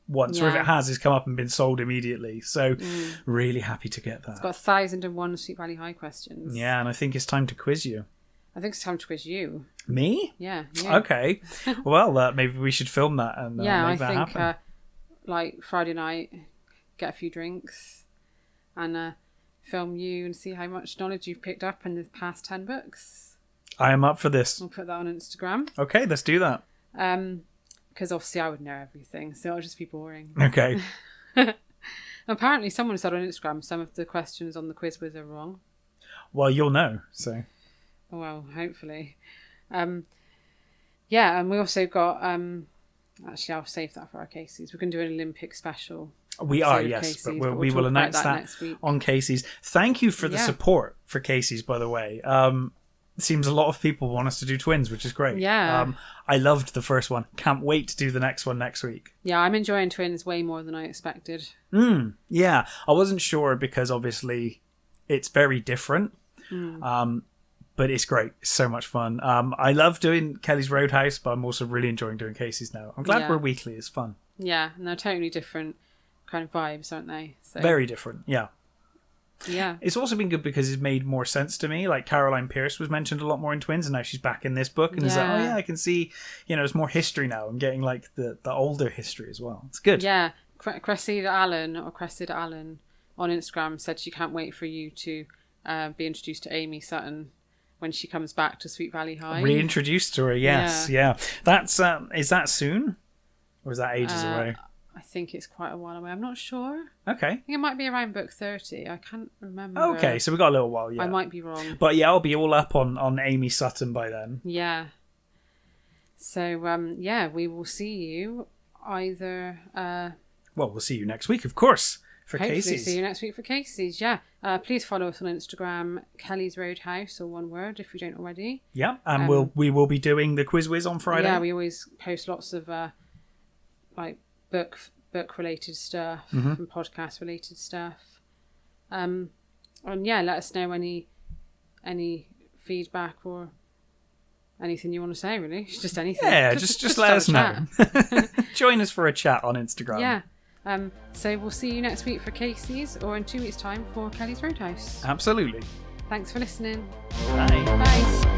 once. Or if Yeah. it has, it's come up and been sold immediately. So really happy to get that. It's got 1,001 Sweet Valley High questions. Yeah, and I think it's time to quiz you. I think it's time to quiz you. Me? Yeah. Okay. Well, maybe we should film that and Yeah, make I that think happen. like Friday night, get a few drinks and film you and see how much knowledge you've picked up in the past 10 books. I am up for this. We'll put that on Instagram. Okay, let's do that. Because obviously I would know everything, so it'll just be boring. Okay. Apparently someone said on Instagram some of the questions on the quiz was wrong. Well, you'll know, so... Well, hopefully. Yeah, and we also got... actually, I'll save that for our Casey's. We're going to do an Olympic special. We are, of yes, Casey's, but we'll we talk will about announce that next week. on Casey's. Thank you for the support for Casey's, by the way. It seems a lot of people want us to do twins, which is great. Yeah. I loved the first one. Can't wait to do the next one next week. Yeah, I'm enjoying twins way more than I expected. Yeah, I wasn't sure because obviously it's very different. But it's great. It's so much fun. I love doing Kelly's Roadhouse, but I'm also really enjoying doing Casey's now. I'm glad we're weekly. It's fun. Yeah, and they're totally different kind of vibes, aren't they? So, Very different, yeah. Yeah. It's also been good because it's made more sense to me. Like Caroline Pierce was mentioned a lot more in Twins, and now she's back in this book. And it's like, oh yeah, I can see, there's more history now. I'm getting like the older history as well. It's good. Yeah. Cressida Allen on Instagram said she can't wait for you to be introduced to Amy Sutton when she comes back to Sweet Valley High. Reintroduced to her, yes, yeah. That's is that soon? Or is that ages away? I think it's quite a while away. I'm not sure. Okay. I think it might be around book 30. I can't remember. Okay, so we've got a little while, yeah. I might be wrong. But yeah, I'll be all up on Amy Sutton by then. Yeah. So, we will see you either... well, we'll see you next week, of course, for hopefully Casey's. See you next week for Casey's, yeah. Please follow us on Instagram, Kelly's Roadhouse, or one word, if you don't already. Yeah, and we will be doing the Quiz Whiz on Friday. Yeah, we always post lots of book related stuff and podcast related stuff. And yeah, let us know any feedback or anything you want to say, really. Just anything. Yeah, just let us know. Join us for a chat on Instagram. Yeah. So we'll see you next week for Casey's, or in 2 weeks' time for Kelly's Roadhouse. Absolutely. Thanks for listening. Bye. Bye.